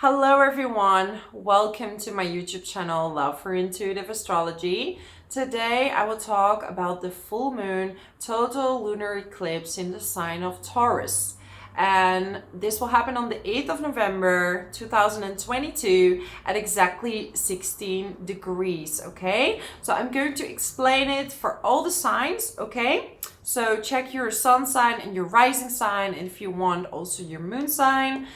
Hello everyone, welcome to my YouTube channel Love for Intuitive Astrology. Today I will talk about the full moon total lunar eclipse in the sign of Taurus. And this will happen on the 8th of November 2022 at exactly 16 degrees, okay? So I'm going to explain it for all the signs, okay? So check your sun sign and your rising sign, and if you want also your moon sign.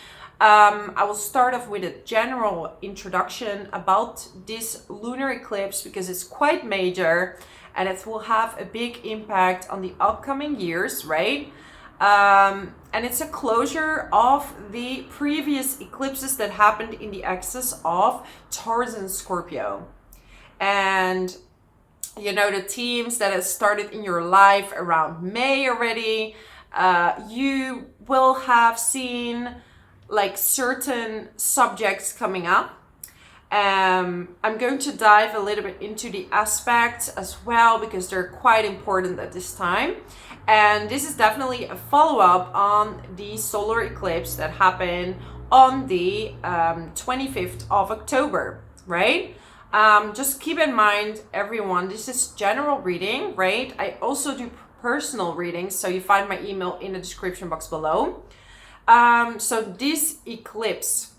I will start off with a general introduction about this lunar eclipse because it's quite major and it will have a big impact on the upcoming years, right? And it's a closure of the previous eclipses that happened in the axis of Taurus and Scorpio. And you know, the themes that have started in your life around May already, you will have seen like certain subjects coming up. I'm going to dive a little bit into the aspects as well because they're quite important at this time. And this is definitely a follow-up on the solar eclipse that happened on the 25th of October, right? Just keep in mind, everyone, this is general reading, right? I also do personal readings, so you find my email in the description box below. So this eclipse,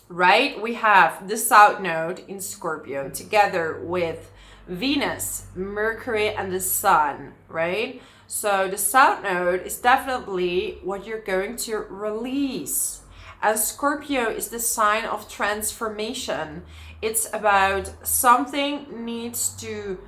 right, we have the South Node in Scorpio together with Venus, Mercury, and the Sun, right? So the South Node is definitely what you're going to release. And Scorpio is the sign of transformation. It's about something needs to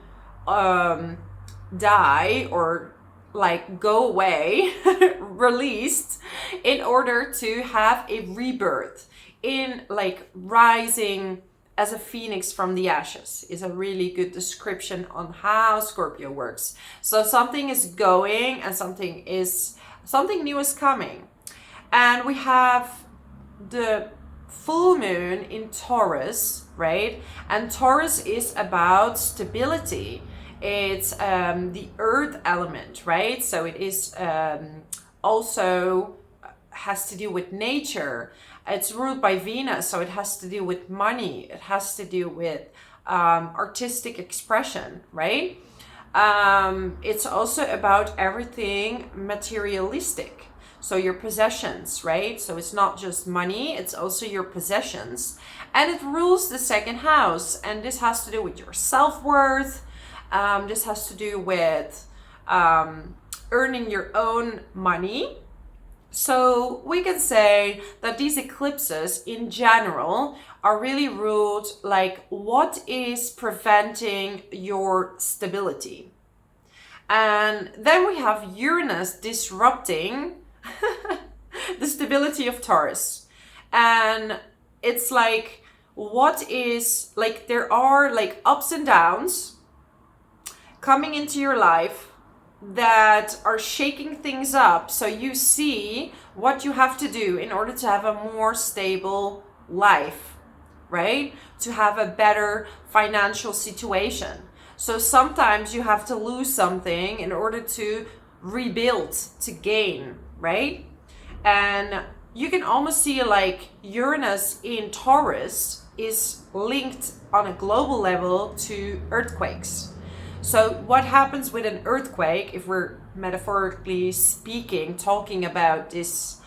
die or like go away, released, in order to have a rebirth, in like rising as a phoenix from the ashes is a really good description on how Scorpio works. So something is going and something new is coming. And we have the full moon in Taurus, right? And Taurus is about stability. It's the earth element, right? So it is also has to do with nature. It's ruled by Venus, so it has to do with money. It has to do with artistic expression, right? It's also about everything materialistic. So your possessions, right? So it's not just money, it's also your possessions. And it rules the second house. And this has to do with your self-worth. This has to do with earning your own money. So we can say that these eclipses in general are really ruled like what is preventing your stability. And then we have Uranus disrupting the stability of Taurus. And it's like what is like there are like ups and downs coming into your life that are shaking things up, so you see what you have to do in order to have a more stable life, right? To have a better financial situation. So sometimes you have to lose something in order to rebuild, to gain, right? And you can almost see like Uranus in Taurus is linked on a global level to earthquakes. So what happens with an earthquake, if we're metaphorically speaking, talking about this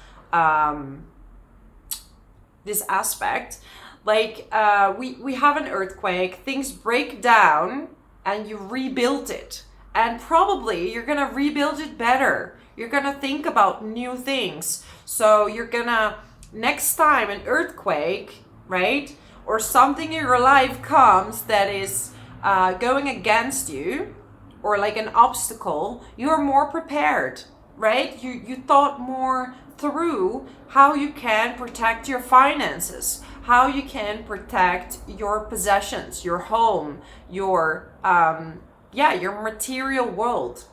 this aspect, like we have an earthquake, things break down and you rebuild it. And probably you're going to rebuild it better. You're going to think about new things. So you're going to, next time an earthquake, right, or something in your life comes that is going against you or like an obstacle, you're more prepared, right? You thought more through how you can protect your finances, how you can protect your possessions, your home, your your material world.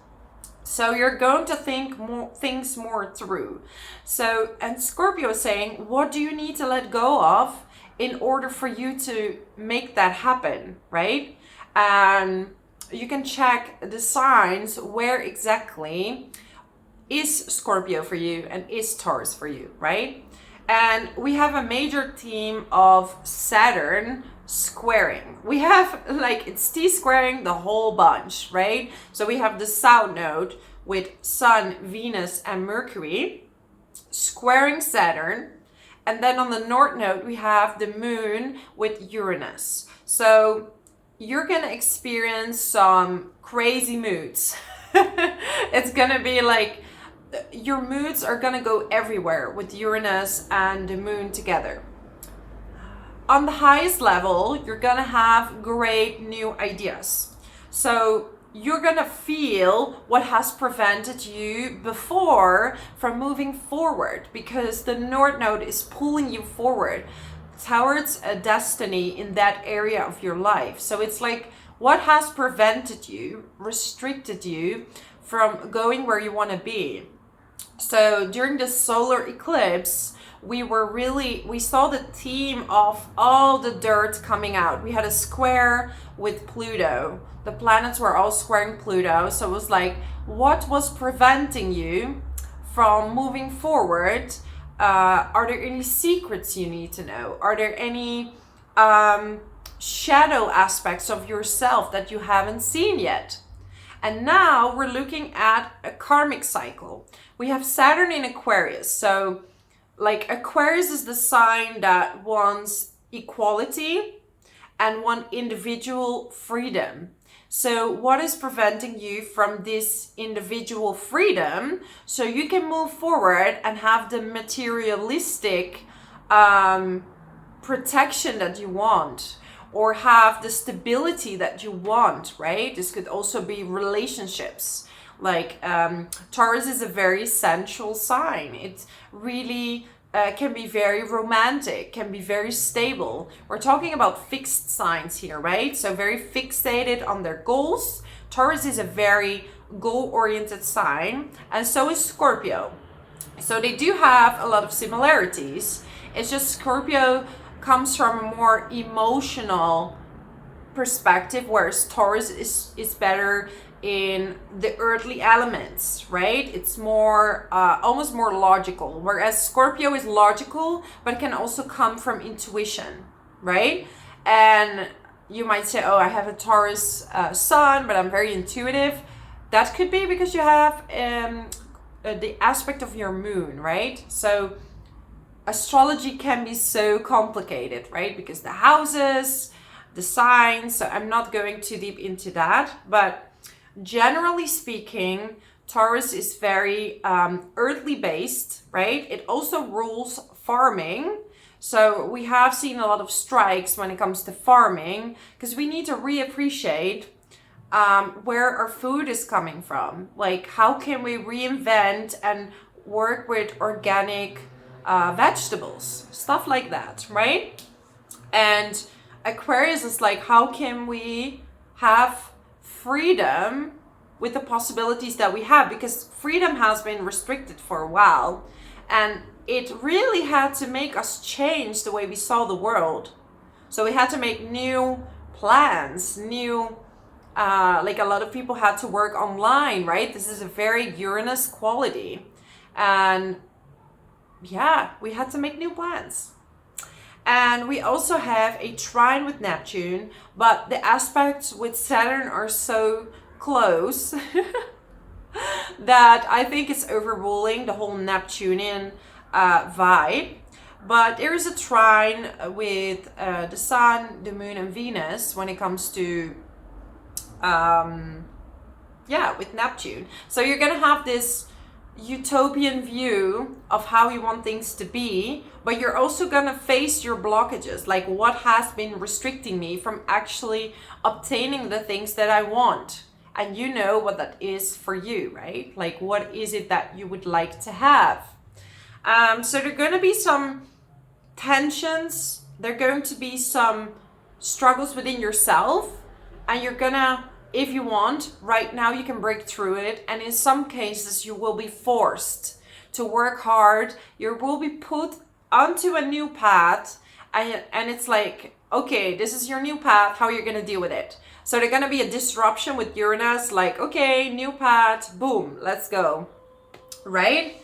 So you're going to think things more through. So, and Scorpio is saying, what do you need to let go of in order for you to make that happen, right? And you can check the signs where exactly is Scorpio for you and is Taurus for you, right? And we have a major theme of Saturn squaring. We have like it's T-squaring the whole bunch, right? So we have the South Node with Sun, Venus, and Mercury squaring Saturn. And then on the North Node, we have the Moon with Uranus. So you're gonna experience some crazy moods. It's gonna be like your moods are gonna go everywhere with Uranus and the Moon together. On the highest level, you're gonna have great new ideas. So you're gonna feel what has prevented you before from moving forward, because the North Node is pulling you forward towards a destiny in that area of your life. So it's like what has prevented you, restricted you from going where you want to be. So during the solar eclipse, we saw the theme of all the dirt coming out. We had a square with Pluto. The planets were all squaring Pluto. So it was like, what was preventing you from moving forward? Are there any secrets you need to know? Are there any shadow aspects of yourself that you haven't seen yet? And now we're looking at a karmic cycle. We have Saturn in Aquarius. So like Aquarius is the sign that wants equality and want individual freedom. So what is preventing you from this individual freedom so you can move forward and have the materialistic protection that you want, or have the stability that you want, right? This could also be relationships. Like Taurus is a very sensual sign. It really can be very romantic, can be very stable. We're talking about fixed signs here, right? So very fixated on their goals. Taurus is a very goal-oriented sign, and so is Scorpio. So they do have a lot of similarities. It's just Scorpio comes from a more emotional perspective, whereas Taurus is better in the earthly elements, right? It's more almost more logical, whereas Scorpio is logical but can also come from intuition, right? And you might say, oh, I have a Taurus sun, but I'm very intuitive. That could be because you have the aspect of your moon, right? So astrology can be so complicated, right? Because the houses, the signs, so I'm not going too deep into that, but generally speaking, Taurus is very earthly based, right? It also rules farming. So we have seen a lot of strikes when it comes to farming, because we need to reappreciate where our food is coming from. Like, how can we reinvent and work with organic vegetables, stuff like that, right? And Aquarius is like, how can we have freedom with the possibilities that we have? Because freedom has been restricted for a while, and it really had to make us change the way we saw the world. So we had to make new plans, like a lot of people had to work online, right? This is a very Uranus quality. And yeah, we had to make new plans. And we also have a trine with Neptune, but the aspects with Saturn are so close that I think it's overruling the whole Neptunian vibe. But there is a trine with the Sun, the Moon, and Venus when it comes to, with Neptune. So you're going to have this utopian view of how you want things to be, but you're also going to face your blockages, like what has been restricting me from actually obtaining the things that I want. And you know what that is for you, right? Like, what is it that you would like to have? So there are going to be some tensions, there are going to be some struggles within yourself, and you're gonna, if you want, right now you can break through it. And in some cases you will be forced to work hard. You will be put onto a new path, and it's like, okay, this is your new path, how you're gonna deal with it. So there's gonna be a disruption with Uranus, like, okay, new path, boom, let's go, right?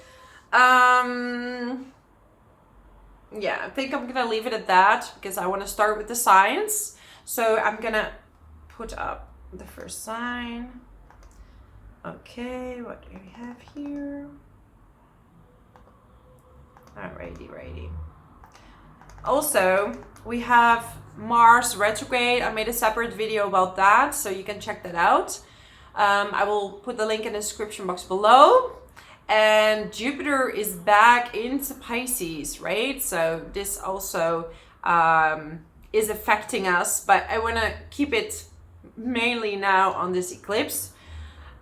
yeah, I think I'm gonna leave it at that because I want to start with the signs. So I'm gonna put up the first sign. Okay, what do we have here? Alrighty. Also, we have Mars retrograde. I made a separate video about that, so you can check that out. I will put the link in the description box below. And Jupiter is back into Pisces, right? So this also is affecting us, but I want to keep it mainly now on this eclipse.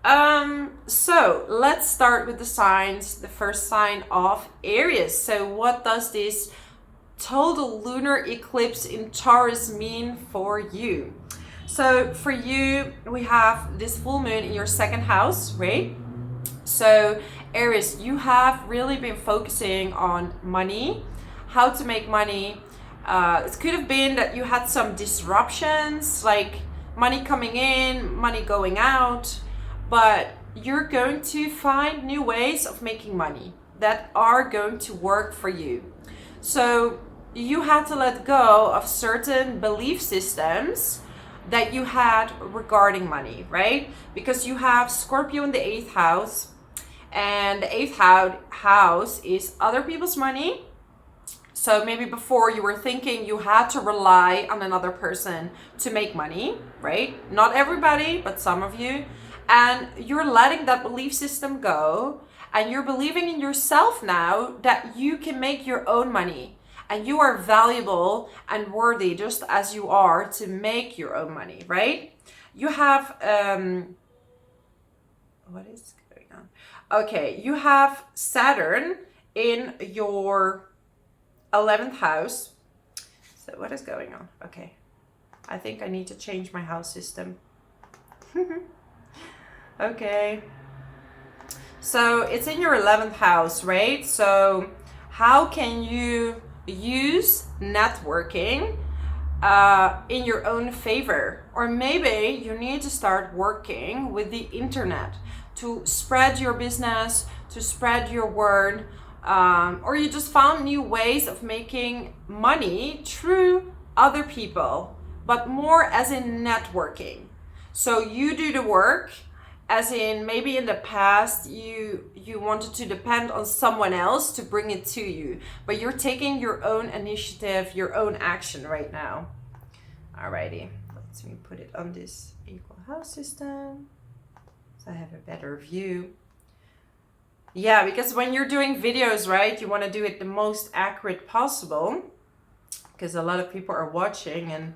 So let's start with the signs. The first sign of Aries. So what does this total lunar eclipse in Taurus mean for you? So for you, we have this full moon in your second house, right? So Aries, you have really been focusing on money, how to make money. It could have been that you had some disruptions, like money coming in, money going out, but you're going to find new ways of making money that are going to work for you. So you had to let go of certain belief systems that you had regarding money, right? Because you have Scorpio in the 8th house, and the 8th house is other people's money. So maybe before you were thinking you had to rely on another person to make money, right? Not everybody, but some of you. And you're letting that belief system go, and you're believing in yourself now that you can make your own money, and you are valuable and worthy just as you are to make your own money, right? You have what is going on? Okay, you have Saturn in your 11th house. So what is going on? Okay, I think I need to change my house system. Okay, so it's in your 11th house, right? So how can you use networking in your own favor? Or maybe you need to start working with the internet to spread your business, to spread your word, or you just found new ways of making money through other people, but more as in networking. So you do the work, as in maybe in the past you wanted to depend on someone else to bring it to you, but you're taking your own initiative, your own action right now. Alrighty, let me put it on this equal house system so I have a better view. Yeah, because when you're doing videos, right, you want to do it the most accurate possible, because a lot of people are watching and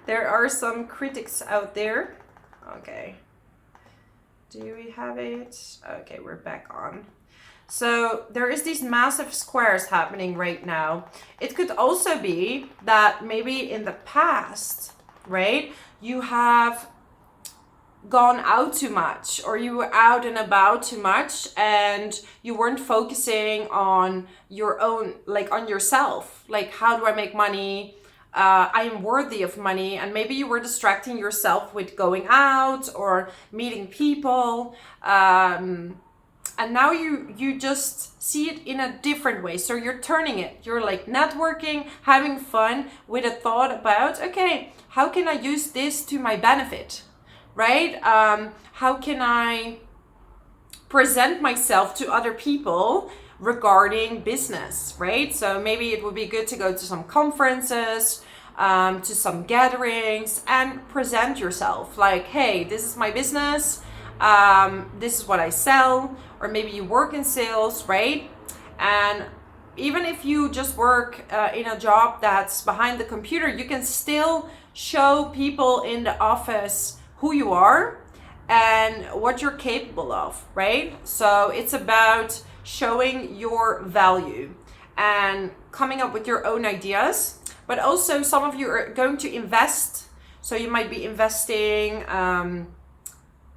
there are some critics out there. Okay, do we have it? Okay, we're back on. So there is these massive squares happening right now. It could also be that maybe in the past, right, you have gone out too much, or you were out and about too much and you weren't focusing on your own, like on yourself, like how do I make money? I am worthy of money. And maybe you were distracting yourself with going out or meeting people, and now you just see it in a different way. So you're turning it, you're like networking, having fun with a thought about, okay, how can I use this to my benefit, right? How can I present myself to other people regarding business, right? So maybe it would be good to go to some conferences, to some gatherings, and present yourself like, hey, this is my business, this is what I sell. Or maybe you work in sales, right? And even if you just work in a job that's behind the computer, you can still show people in the office who you are and what you're capable of, right? So it's about showing your value and coming up with your own ideas. But also some of you are going to invest. So you might be investing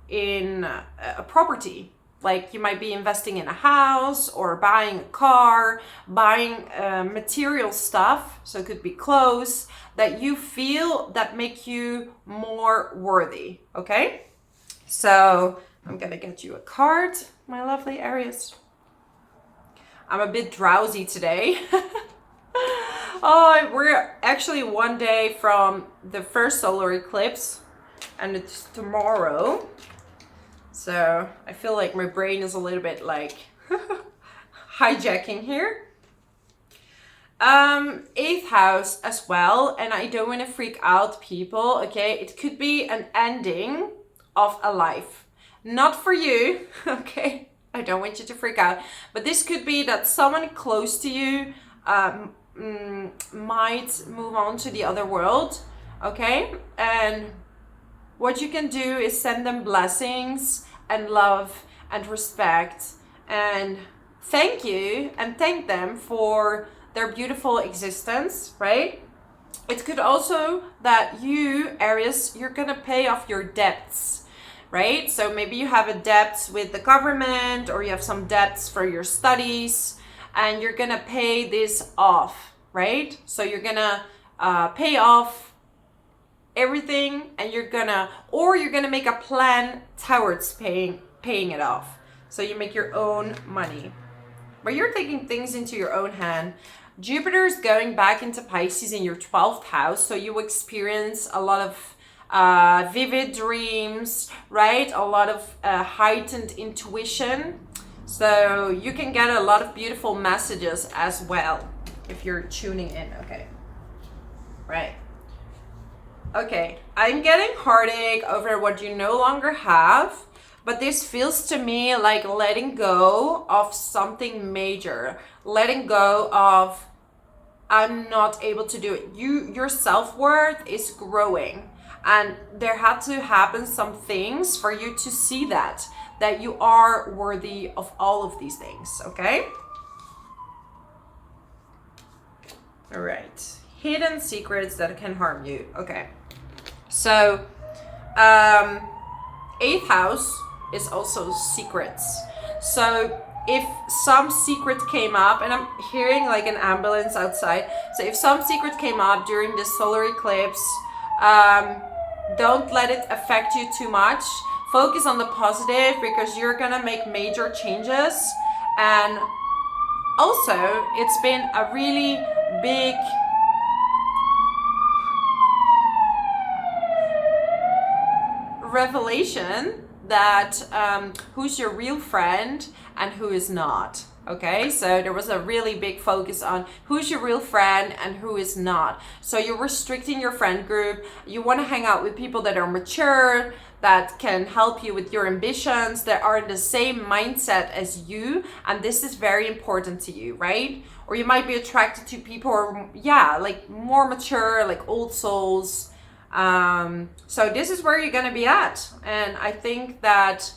in a property. Like you might be investing in a house or buying a car, buying material stuff. So it could be clothes that you feel that make you more worthy, okay? So I'm gonna get you a card, my lovely Aries. I'm a bit drowsy today. Oh, we're actually one day from the first solar eclipse, and it's tomorrow. So I feel like my brain is a little bit like hijacking here. 8th house as well, and I don't want to freak out people, okay? It could be an ending of a life. Not for you, okay? I don't want you to freak out. But this could be that someone close to you might move on to the other world, okay? And what you can do is send them blessings and love and respect and thank you and thank them for their beautiful existence, right? It could also that you, Aries, you're gonna pay off your debts, right? So maybe you have a debt with the government, or you have some debts for your studies, and you're gonna pay this off, right? So you're gonna pay off everything, and you're gonna make a plan towards paying it off. So you make your own money, but you're taking things into your own hand. Jupiter is going back into Pisces in your 12th house, so you experience a lot of vivid dreams, right? A lot of heightened intuition. So you can get a lot of beautiful messages as well if you're tuning in, okay? Right. Okay, I'm getting heartache over what you no longer have, but this feels to me like letting go of something major, letting go of I'm not able to do it. Your self-worth is growing, and there had to happen some things for you to see that you are worthy of all of these things, okay? All right, hidden secrets that can harm you, okay? So, 8th house is also secrets. So if some secret came up, and I'm hearing like an ambulance outside. So if some secret came up during this solar eclipse, don't let it affect you too much. Focus on the positive, because you're gonna make major changes. And also, it's been a really big revelation that who's your real friend and who is not, okay? So there was a really big focus on who's your real friend and who is not. So you're restricting your friend group. You want to hang out with people that are mature, that can help you with your ambitions, that are in the same mindset as you, and this is very important to you, right? Or you might be attracted to people who are, yeah, like more mature, like old souls. So this is where you're gonna be at, and I think that,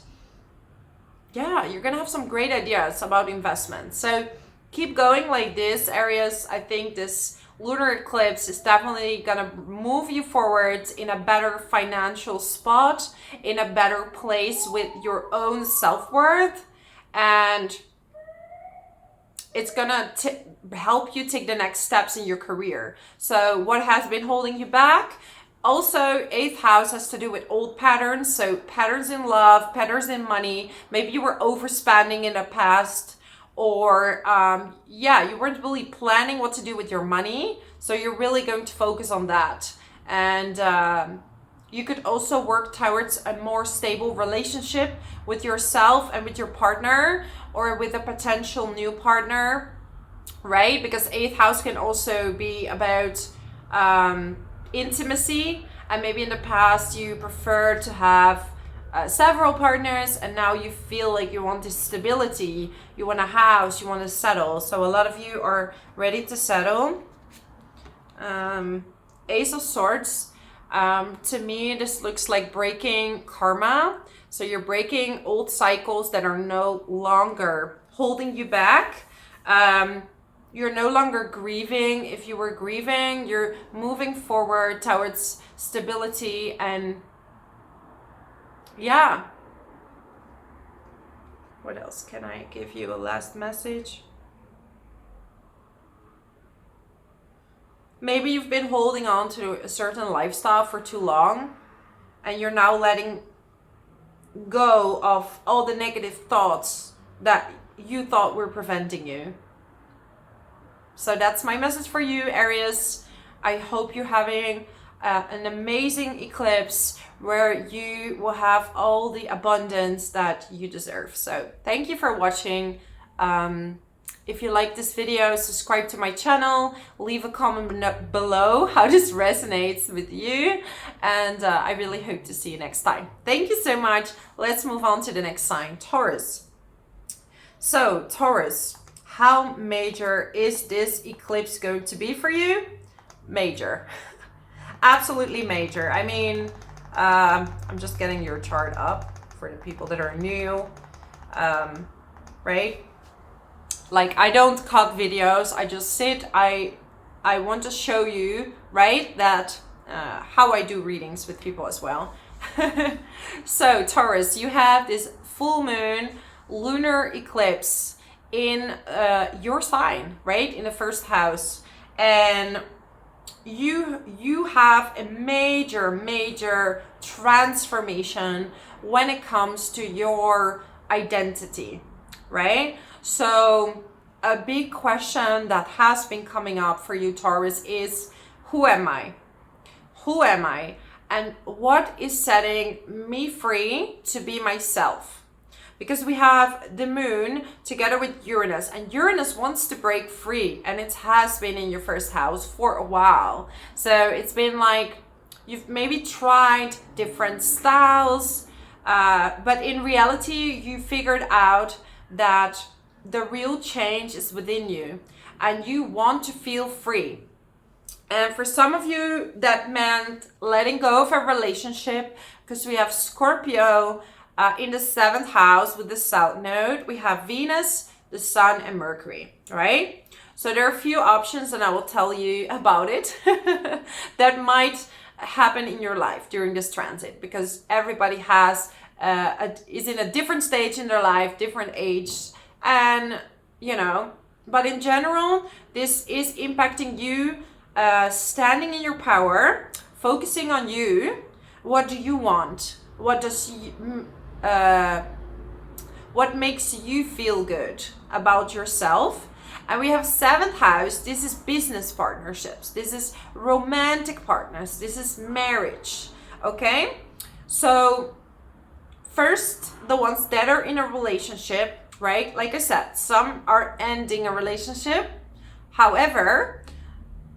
yeah, you're gonna have some great ideas about investment. So keep going like this, Aries. I think this lunar eclipse is definitely gonna move you forward in a better financial spot, in a better place with your own self-worth, and it's gonna help you take the next steps in your career. So what has been holding you back? Also, 8th house has to do with old patterns. So patterns in love, patterns in money. Maybe you were overspending in the past, or you weren't really planning what to do with your money. So you're really going to focus on that. And you could also work towards a more stable relationship with yourself and with your partner, or with a potential new partner, right? Because 8th house can also be about intimacy, and maybe in the past you preferred to have several partners, and now you feel like you want this stability, you want a house, you want to settle. So a lot of you are ready to settle. Ace of Swords, to me this looks like breaking karma. So you're breaking old cycles that are no longer holding you back. You're no longer grieving. If you were grieving, you're moving forward towards stability, and yeah. What else can I give you? A last message? Maybe you've been holding on to a certain lifestyle for too long, and you're now letting go of all the negative thoughts that you thought were preventing you. So that's my message for you, Aries. I hope you're having an amazing eclipse where you will have all the abundance that you deserve. So thank you for watching. If you like this video, subscribe to my channel, leave a comment below how this resonates with you, and I really hope to see you next time. Thank you so much. Let's move on to the next sign, Taurus. So Taurus, how major is this eclipse going to be for you? Major. Absolutely major. I mean, I'm just getting your chart up for the people that are new, right? Like, I don't cut videos, I just sit, I want to show you, right, that how I do readings with people as well. So Taurus, you have this full moon lunar eclipse in your sign, right, in the first house, and you have a major transformation when it comes to your identity, right? So a big question that has been coming up for you, Taurus, is who am I? Who am I? And what is setting me free to be myself? Because we have the moon together with Uranus, and Uranus wants to break free, and it has been in your first house for a while. So it's been like you've maybe tried different styles, but in reality you figured out that the real change is within you and you want to feel free. And for some of you, that meant letting go of a relationship, because we have Scorpio in the 7th house with the South Node. We have Venus, the Sun, and Mercury, right? So there are a few options, and I will tell you about it, that might happen in your life during this transit, because everybody has is in a different stage in their life, different age, and you know, but in general, this is impacting you, standing in your power, focusing on you. What do you want? What does what makes you feel good about yourself? And we have 7th house. This is business partnerships. This is romantic partners. This is marriage. Okay? So first, the ones that are in a relationship, right? Like I said, some are ending a relationship. However,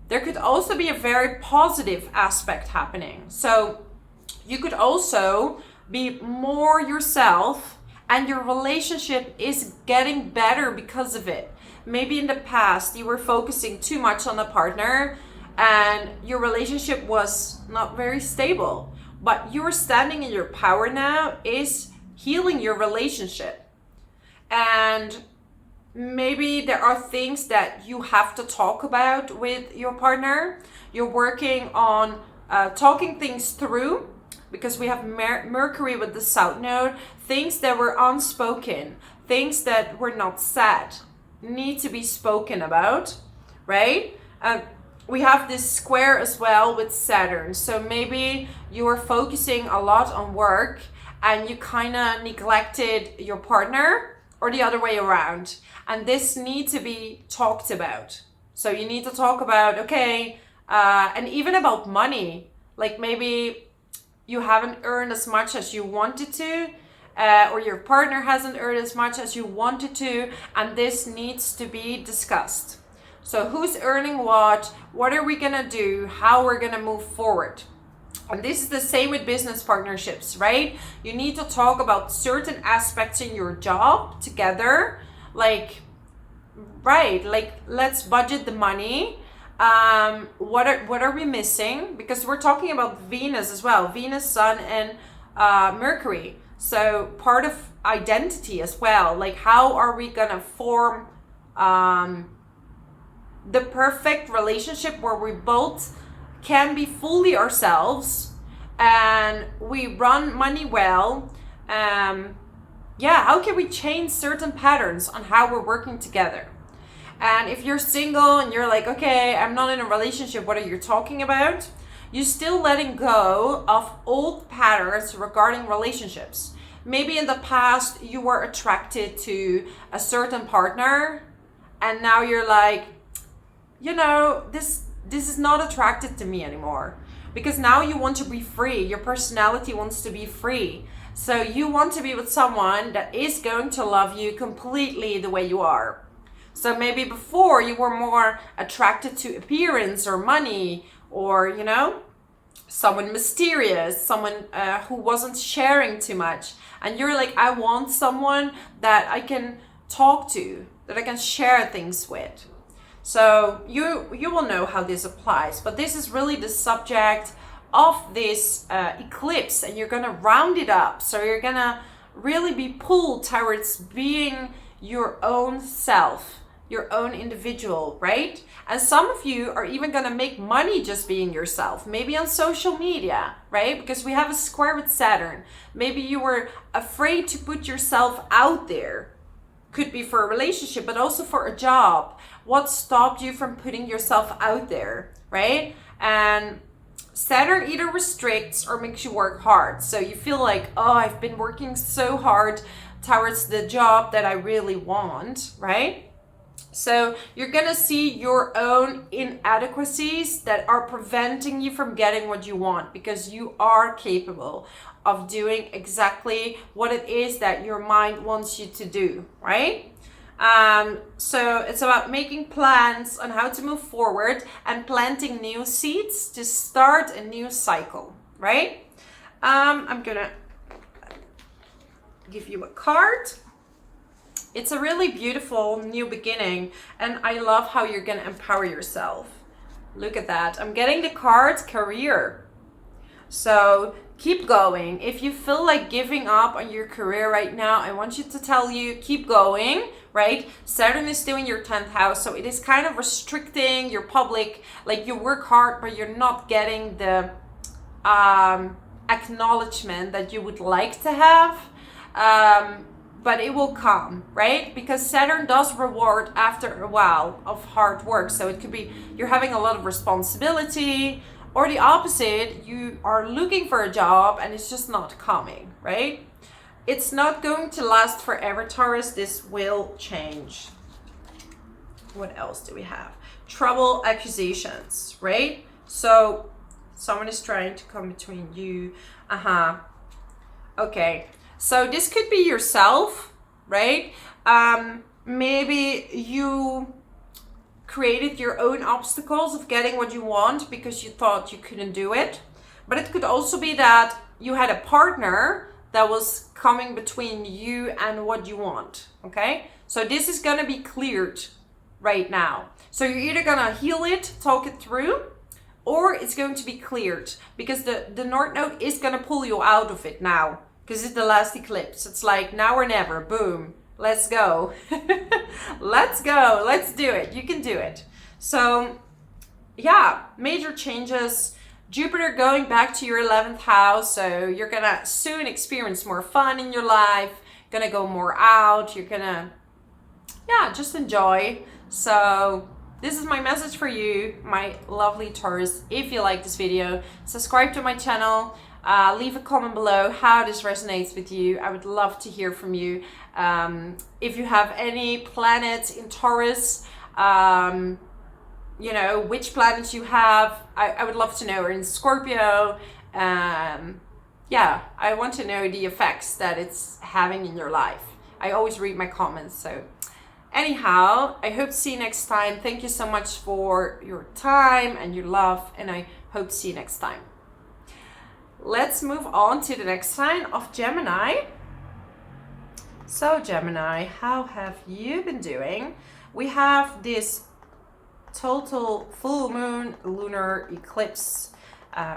there could also be a very positive aspect happening. So you could also be more yourself, and your relationship is getting better because of it. Maybe in the past you were focusing too much on a partner and your relationship was not very stable, but you're standing in your power now is healing your relationship. And maybe there are things that you have to talk about with your partner. You're working on talking things through, because we have Mercury with the South Node. Things that were unspoken, things that were not said, need to be spoken about, right? We have this square as well with Saturn. So maybe you are focusing a lot on work and you kind of neglected your partner, or the other way around. And this needs to be talked about. So you need to talk about, okay, and even about money. Like maybe you haven't earned as much as you wanted to, or your partner hasn't earned as much as you wanted to, and this needs to be discussed. So who's earning what are we gonna do, how we're gonna move forward. And this is the same with business partnerships, right? You need to talk about certain aspects in your job together, like, right, like let's budget the money. What are we missing? Because we're talking about Venus as well, Venus, Sun, and Mercury. So part of identity as well, like how are we gonna form the perfect relationship where we both can be fully ourselves and we run money well. How can we change certain patterns on how we're working together? And if you're single and you're like, okay, I'm not in a relationship, what are you talking about? You're still letting go of old patterns regarding relationships. Maybe in the past you were attracted to a certain partner and now you're like, you know, this is not attracted to me anymore. Because now you want to be free. Your personality wants to be free. So you want to be with someone that is going to love you completely the way you are. So maybe before you were more attracted to appearance or money, or, you know, someone mysterious, someone who wasn't sharing too much. And you're like, I want someone that I can talk to, that I can share things with. So you will know how this applies, but this is really the subject of this eclipse, and you're gonna round it up. So you're gonna really be pulled towards being your own self, your own individual, right? And some of you are even gonna make money just being yourself, maybe on social media, right? Because we have a square with Saturn. Maybe you were afraid to put yourself out there. Could be for a relationship, but also for a job. What stopped you from putting yourself out there, right? And Saturn either restricts or makes you work hard. So you feel like, oh, I've been working so hard towards the job that I really want, right? So you're gonna see your own inadequacies that are preventing you from getting what you want, because you are capable of doing exactly what it is that your mind wants you to do, right? So it's about making plans on how to move forward and planting new seeds to start a new cycle, right? I'm gonna give you a card. It's a really beautiful new beginning, and I love how you're gonna empower yourself. Look at that. I'm getting the card career. So keep going. If you feel like giving up on your career right now, I want you to tell you, keep going, right? Saturn is still in your 10th house, so it is kind of restricting your public, like you work hard, but you're not getting the acknowledgement that you would like to have. But it will come, right? Because Saturn does reward after a while of hard work. So it could be you're having a lot of responsibility, or the opposite, you are looking for a job and it's just not coming, right? It's not going to last forever, Taurus. This will change. What else do we have? Trouble, accusations, right? So someone is trying to come between you. Okay. So this could be yourself, right? Maybe you created your own obstacles of getting what you want because you thought you couldn't do it. But it could also be that you had a partner that was coming between you and what you want, okay? So this is gonna be cleared right now. So you're either gonna heal it, talk it through, or it's going to be cleared, because the North Node is gonna pull you out of it now. Because it's the last eclipse. It's like now or never. Boom. Let's go. Let's go. Let's do it. You can do it. So, yeah, major changes. Jupiter going back to your 11th house. So you're going to soon experience more fun in your life. Going to go more out. You're going to, yeah, just enjoy. So this is my message for you, my lovely Taurus. If you like this video, subscribe to my channel. Leave a comment below how this resonates with you. I would love to hear from you. If you have any planets in Taurus, you know, which planets you have, I would love to know. Or in Scorpio, yeah, I want to know the effects that it's having in your life. I always read my comments. So anyhow, I hope to see you next time. Thank you so much for your time and your love, and I hope to see you next time. Let's move on to the next sign of Gemini. So Gemini, how have you been doing? We have this total full moon lunar eclipse,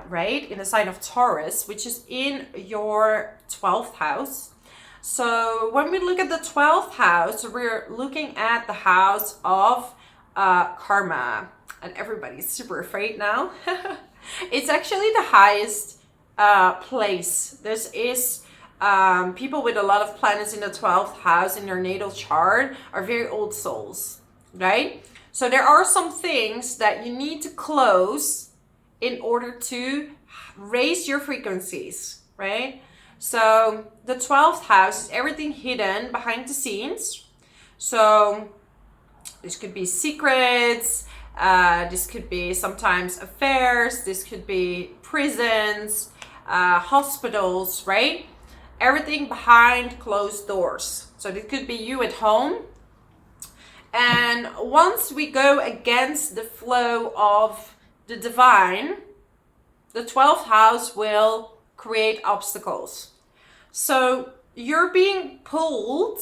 right, in the sign of Taurus, which is in your 12th house. So when we look at the 12th house, we're looking at the house of karma. And everybody's super afraid now. It's actually the highest place. This is people with a lot of planets in the 12th house in their natal chart are very old souls, right? So there are some things that you need to close in order to raise your frequencies, right? So the 12th house is everything hidden behind the scenes. So this could be secrets, This could be sometimes affairs. This could be prisons, hospitals, right? Everything behind closed doors. So this could be you at home. And once we go against the flow of the divine, the 12th house will create obstacles. So you're being pulled,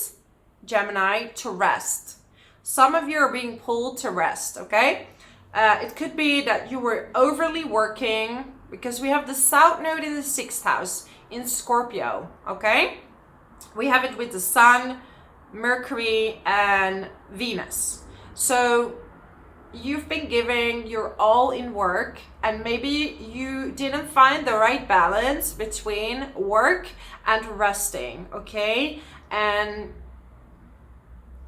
Gemini, to rest. Some of you are being pulled to rest, okay? It could be that you were overly working, because we have the South Node in the 6th house in Scorpio, okay? We have it with the Sun, Mercury, and Venus. So you've been giving your all in work, and maybe you didn't find the right balance between work and resting, okay? And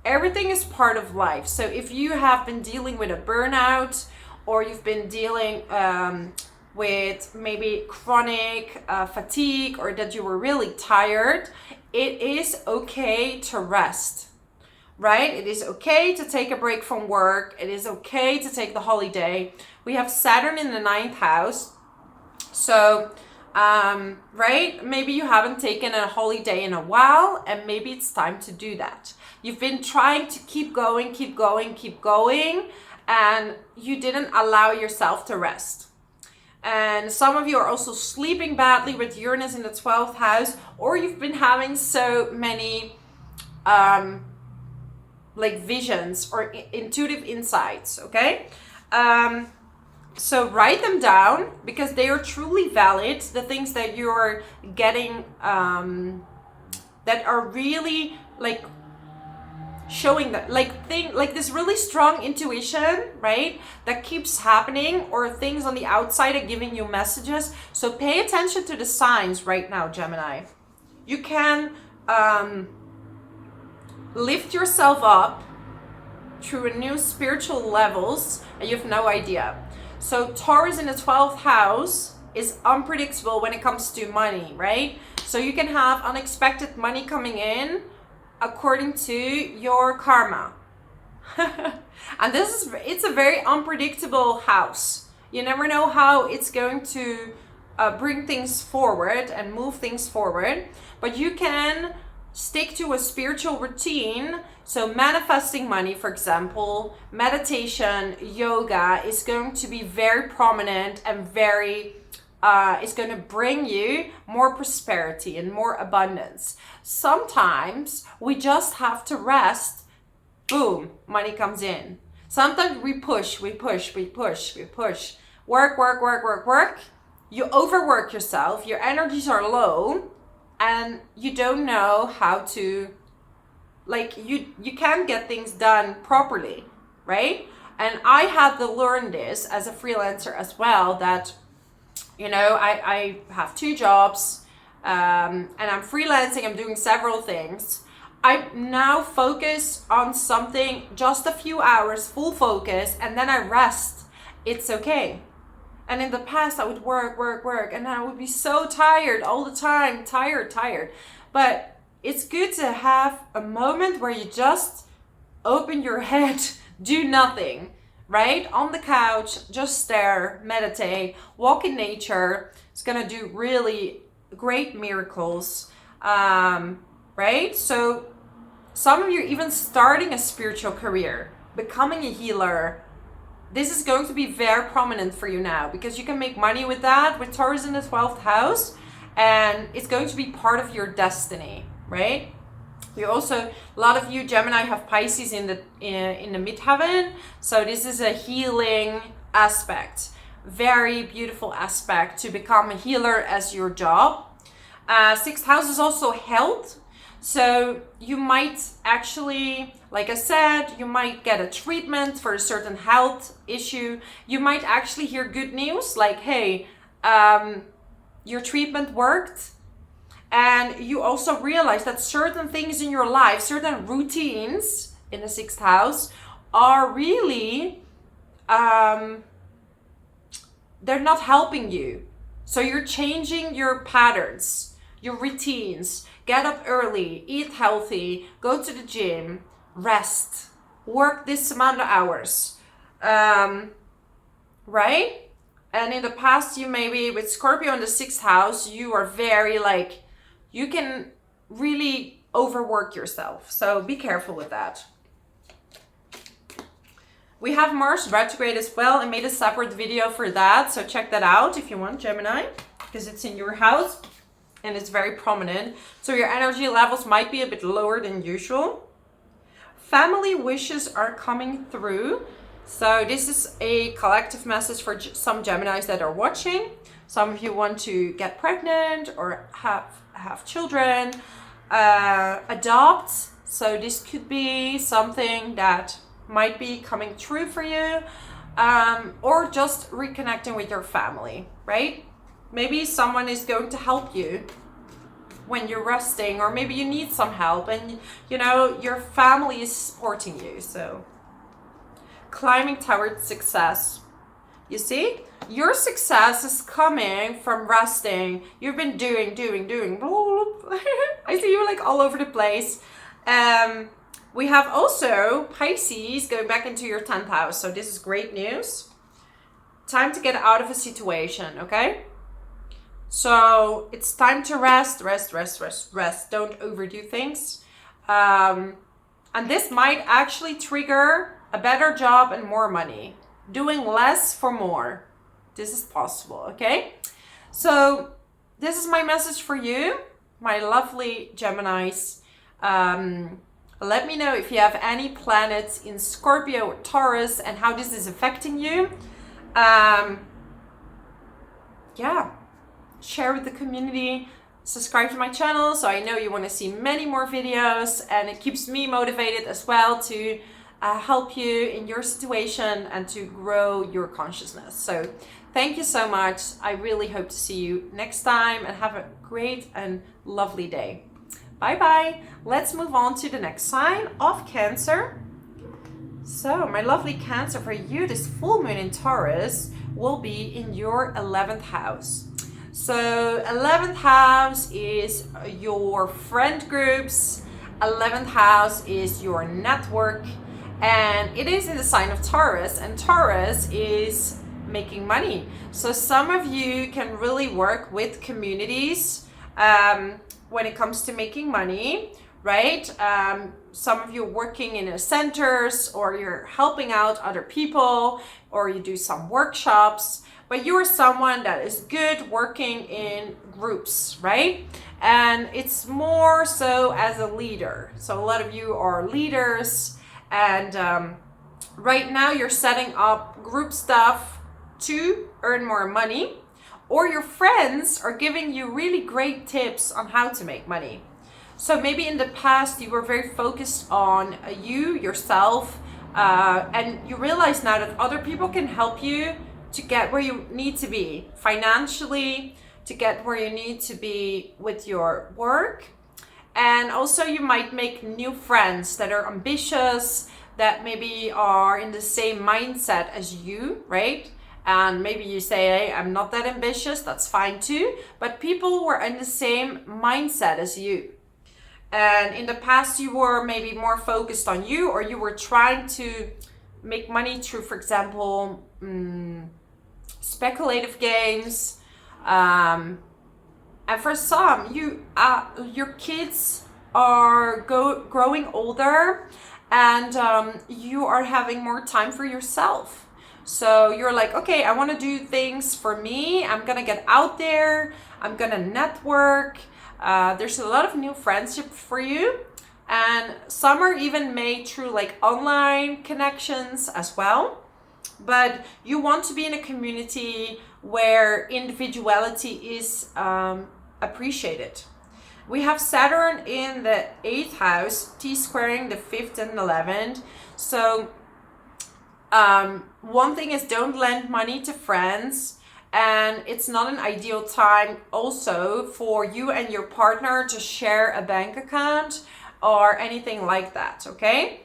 everything is part of life. So if you have been dealing with a burnout, or you've been dealing with maybe chronic fatigue, or that you were really tired, it is okay to rest, right? It is okay to take a break from work. It is okay to take the holiday. We have Saturn in the 9th house. So, right? Maybe you haven't taken a holiday in a while, and maybe it's time to do that. You've been trying to keep going, and you didn't allow yourself to rest. And some of you are also sleeping badly with Uranus in the 12th house, or you've been having so many like visions or intuitive insights, okay? So write them down, because they are truly valid. The things that you're getting that are really like showing that like this really strong intuition, right, that keeps happening, or things on the outside are giving you messages. So pay attention to the signs right now, Gemini. You can lift yourself up through a new spiritual levels, and you have no idea. So Taurus in the 12th house is unpredictable when it comes to money, right? So you can have unexpected money coming in according to your karma. And it's a very unpredictable house. You never know how it's going to bring things forward and move things forward, but you can stick to a spiritual routine. So manifesting money, for example, meditation, yoga is going to be very prominent, and very it's going to bring you more prosperity and more abundance. Sometimes we just have to rest. Boom, money comes in. Sometimes we push. Work. You overwork yourself. Your energies are low, and you don't know how to, like, you can't get things done properly, right? And I had to learn this as a freelancer as well, that, you know, I have 2 jobs, and I'm freelancing, I'm doing several things. I now focus on something just a few hours, full focus, and then I rest. It's okay. And in the past I would work, and I would be so tired all the time, tired. But it's good to have a moment where you just open your head, do nothing, right? On the couch, just stare, meditate, walk in nature. It's gonna do really great miracles, right? So some of you are even starting a spiritual career, becoming a healer. This is going to be very prominent for you now, because you can make money with that, with Taurus in the 12th house, and it's going to be part of your destiny, right? You also, a lot of you Gemini have Pisces in the midheaven, so this is a healing aspect, very beautiful aspect to become a healer as your job. 6th house is also health, so you might actually, like I said, you might get a treatment for a certain health issue. You might actually hear good news, like, hey, your treatment worked. And you also realize that certain things in your life, certain routines in the 6th house are really, they're not helping you. So you're changing your patterns, your routines. Get up early, eat healthy, go to the gym, rest, work this amount of hours. Right? And in the past, you maybe with Scorpio in the 6th house, you are very like, you can really overwork yourself. So be careful with that. We have Mars retrograde as well. I made a separate video for that. So check that out if you want, Gemini, because it's in your house and it's very prominent. So your energy levels might be a bit lower than usual. Family wishes are coming through. So this is a collective message for some Geminis that are watching. Some of you want to get pregnant or have children, adopt. So this could be something that might be coming true for you, or just reconnecting with your family, right? Maybe someone is going to help you when you're resting, or maybe you need some help and you know your family is supporting you. So climbing towards success. You see, your success is coming from resting. You've been doing. I see you like all over the place. We have also Pisces going back into your 10th house. So this is great news. Time to get out of a situation, okay? So it's time to rest. Don't overdo things. And this might actually trigger a better job and more money. Doing less for more. This is possible, okay? So this is my message for you, my lovely Geminis. Let me know if you have any planets in Scorpio or Taurus and how this is affecting you. Yeah, share with the community. Subscribe to my channel so I know you want to see many more videos, and it keeps me motivated as well to help you in your situation and to grow your consciousness. So thank you so much. I really hope to see you next time, and have a great and lovely day. Bye bye. Let's move on to the next sign of Cancer. So my lovely Cancer, for you, this full moon in Taurus will be in your 11th house. So 11th house is your friend groups. 11th house is your network. And it is in the sign of Taurus, and Taurus is making money. So some of you can really work with communities when it comes to making money, right? Some of you are working in centers, or you're helping out other people, or you do some workshops, but you are someone that is good working in groups, right? And it's more so as a leader. So a lot of you are leaders, and right now you're setting up group stuff to earn more money, or your friends are giving you really great tips on how to make money. So maybe in the past you were very focused on yourself, and you realize now that other people can help you to get where you need to be financially, to get where you need to be with your work. And also you might make new friends that are ambitious, that maybe are in the same mindset as you, right? And maybe you say, hey, I'm not that ambitious, that's fine too. But people were in the same mindset as you. And in the past you were maybe more focused on you, or you were trying to make money through, for example, speculative games. And for some, your kids are growing older, and you are having more time for yourself. So you're like, okay, I want to do things for me. I'm going to get out there. I'm going to network. There's a lot of new friendships for you. And some are even made through like online connections as well. But you want to be in a community where individuality is appreciated. We have Saturn in the 8th house, T-squaring the 5th and 11th. So one thing is, don't lend money to friends, and it's not an ideal time also for you and your partner to share a bank account or anything like that, okay?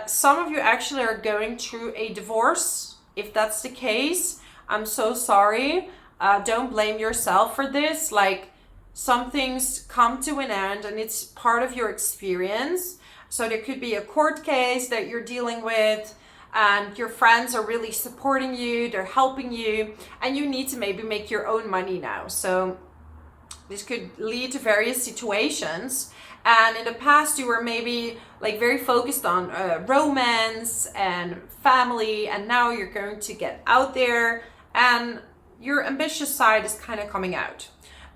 Some of you actually are going through a divorce. If that's the case, I'm so sorry. Don't blame yourself for this. Like, some things come to an end and it's part of your experience. So there could be a court case that you're dealing with. and your friends are really supporting you, they're helping you, and you need to maybe make your own money now. So this could lead to various situations. And in the past, you were maybe like very focused on romance and family, and now you're going to get out there and your ambitious side is kind of coming out.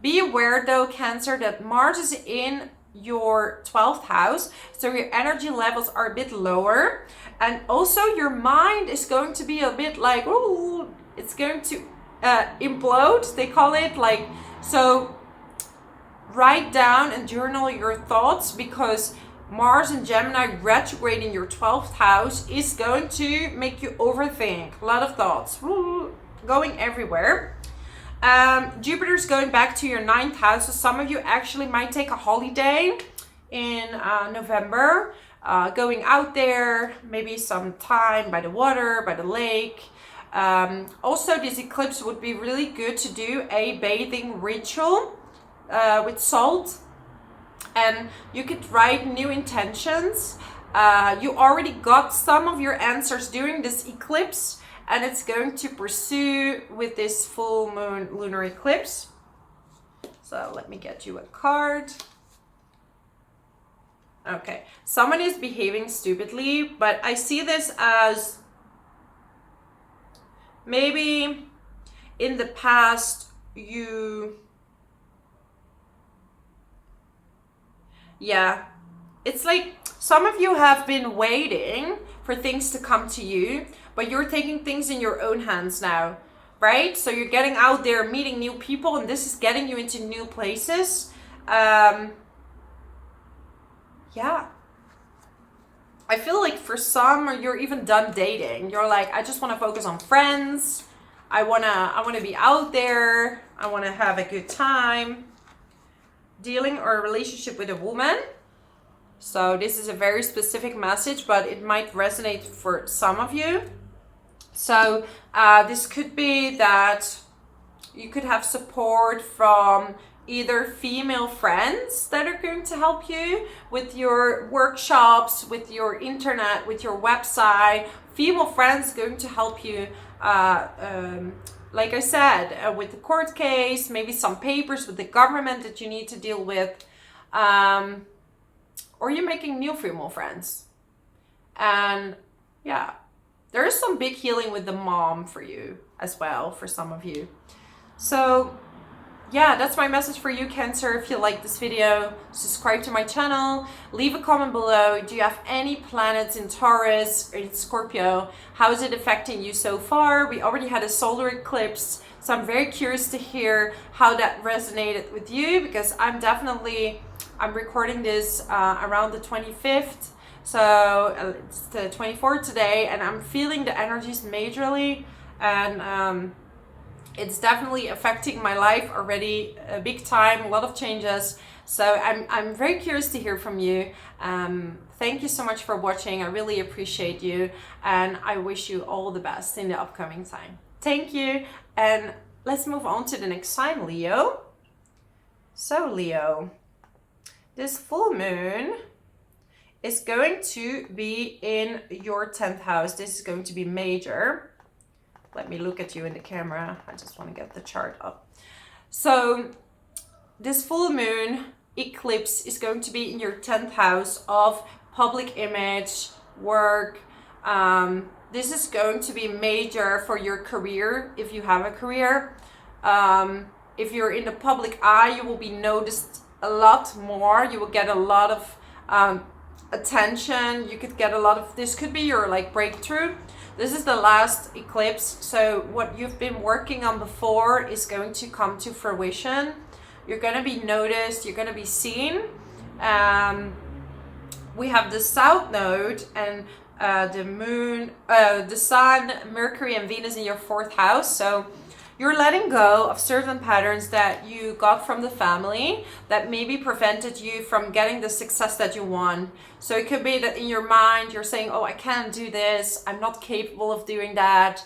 Be aware though, Cancer, that Mars is in your 12th house, so your energy levels are a bit lower, and also your mind is going to be a bit like, ooh, it's going to implode, they call it. Like, so write down and journal your thoughts, because Mars and Gemini retrograde in your 12th house is going to make you overthink. A lot of thoughts going everywhere. Jupiter's going back to your 9th house, so some of you actually might take a holiday in November, going out there, maybe some time by the water, by the lake. Also, this eclipse would be really good to do a bathing ritual with salt, and you could write new intentions. You already got some of your answers during this eclipse, and it's going to pursue with this full moon lunar eclipse. So let me get you a card. Okay, someone is behaving stupidly, but I see this as maybe in the past it's like some of you have been waiting for things to come to you, but you're taking things in your own hands now, right? So you're getting out there, meeting new people, and this is getting you into new places. I feel like for some, you're even done dating. You're like, I just want to focus on friends. I wanna be out there. I want to have a good time. Dealing or a relationship with a woman. So this is a very specific message, but it might resonate for some of you. So this could be that you could have support from either female friends that are going to help you with your workshops, with your internet, with your website. Female friends going to help you, like I said, with the court case, maybe some papers with the government that you need to deal with. Or you're making new female friends. And yeah, there is some big healing with the mom for you as well, for some of you. So yeah, that's my message for you, Cancer. If you like this video, subscribe to my channel, leave a comment below. Do you have any planets in Taurus or in Scorpio? How is it affecting you so far? We already had a solar eclipse, so I'm very curious to hear how that resonated with you, because I'm recording this around the 25th, so it's the 24th today, and I'm feeling the energies majorly, and it's definitely affecting my life already big time, a lot of changes. So I'm very curious to hear from you. Thank you so much for watching. I really appreciate you, and I wish you all the best in the upcoming time. Thank you, and let's move on to the next sign, Leo. So Leo, this full moon is going to be in your 10th house. This is going to be major. Let me look at you in the camera. I just want to get the chart up. So this full moon eclipse is going to be in your 10th house of public image, work. This is going to be major for your career, if you have a career. If you're in the public eye, you will be noticed a lot more. You will get a lot of attention. You could get a lot of, this could be your like breakthrough. This is the last eclipse, so what you've been working on before is going to come to fruition. You're going to be noticed, you're going to be seen. We have the South Node and the Moon, the Sun, Mercury and Venus in your 4th house. So you're letting go of certain patterns that you got from the family that maybe prevented you from getting the success that you want. So it could be that in your mind, you're saying, oh, I can't do this. I'm not capable of doing that.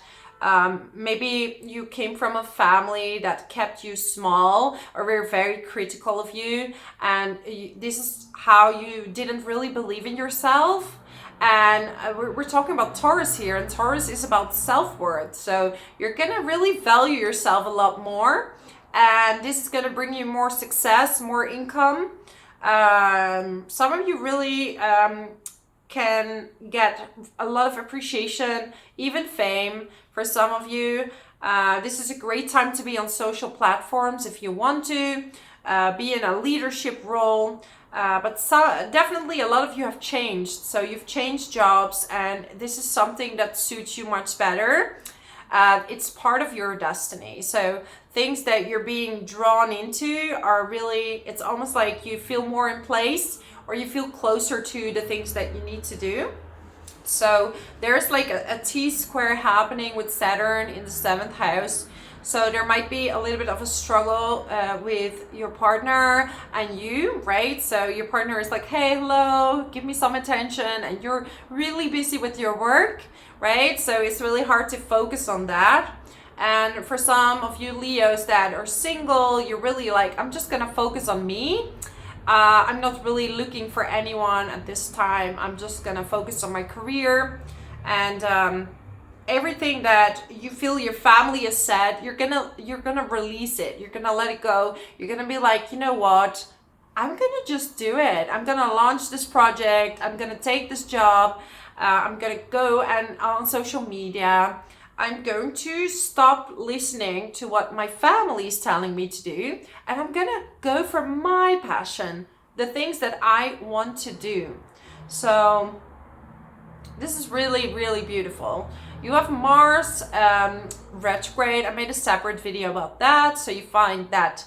Maybe you came from a family that kept you small or were very critical of you. And this is how you didn't really believe in yourself. And we're talking about Taurus here, and Taurus is about self-worth. So you're gonna really value yourself a lot more, and this is gonna bring you more success, more income. Some of you really can get a lot of appreciation, even fame. For some of you, this is a great time to be on social platforms if you want to be in a leadership role. But definitely a lot of you have changed. So you've changed jobs, and this is something that suits you much better. It's part of your destiny. So things that you're being drawn into are really, it's almost like you feel more in place, or you feel closer to the things that you need to do. So there's like a T-square happening with Saturn in the 7th house. So there might be a little bit of a struggle with your partner and you, right? So your partner is like, hey, hello, give me some attention. And you're really busy with your work, right? So it's really hard to focus on that. And for some of you Leos that are single, you're really like, I'm just going to focus on me. I'm not really looking for anyone at this time. I'm just going to focus on my career. And everything that you feel your family has said, you're gonna release it. You're gonna let it go. You're gonna be like, you know what? I'm gonna just do it. I'm gonna launch this project. I'm gonna take this job. I'm gonna go and on social media. I'm going to stop listening to what my family is telling me to do, and I'm gonna go for my passion, the things that I want to do. So this is really, really beautiful. You have Mars retrograde. I made a separate video about that, so you find that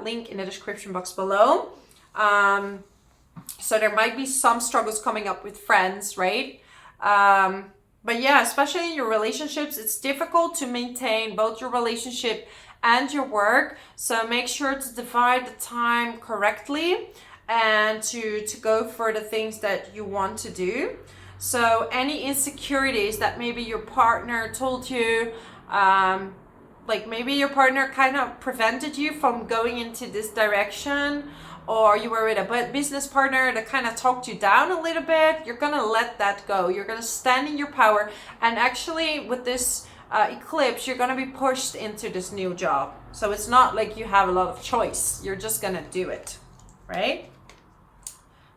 link in the description box below. So there might be some struggles coming up with friends, right? But yeah, especially in your relationships, it's difficult to maintain both your relationship and your work. So make sure to divide the time correctly and to go for the things that you want to do. So any insecurities that maybe your partner told you, like maybe your partner kind of prevented you from going into this direction, or you were with a business partner that kind of talked you down a little bit, you're going to let that go. You're going to stand in your power. And actually with this eclipse, you're going to be pushed into this new job. So it's not like you have a lot of choice. You're just going to do it, right?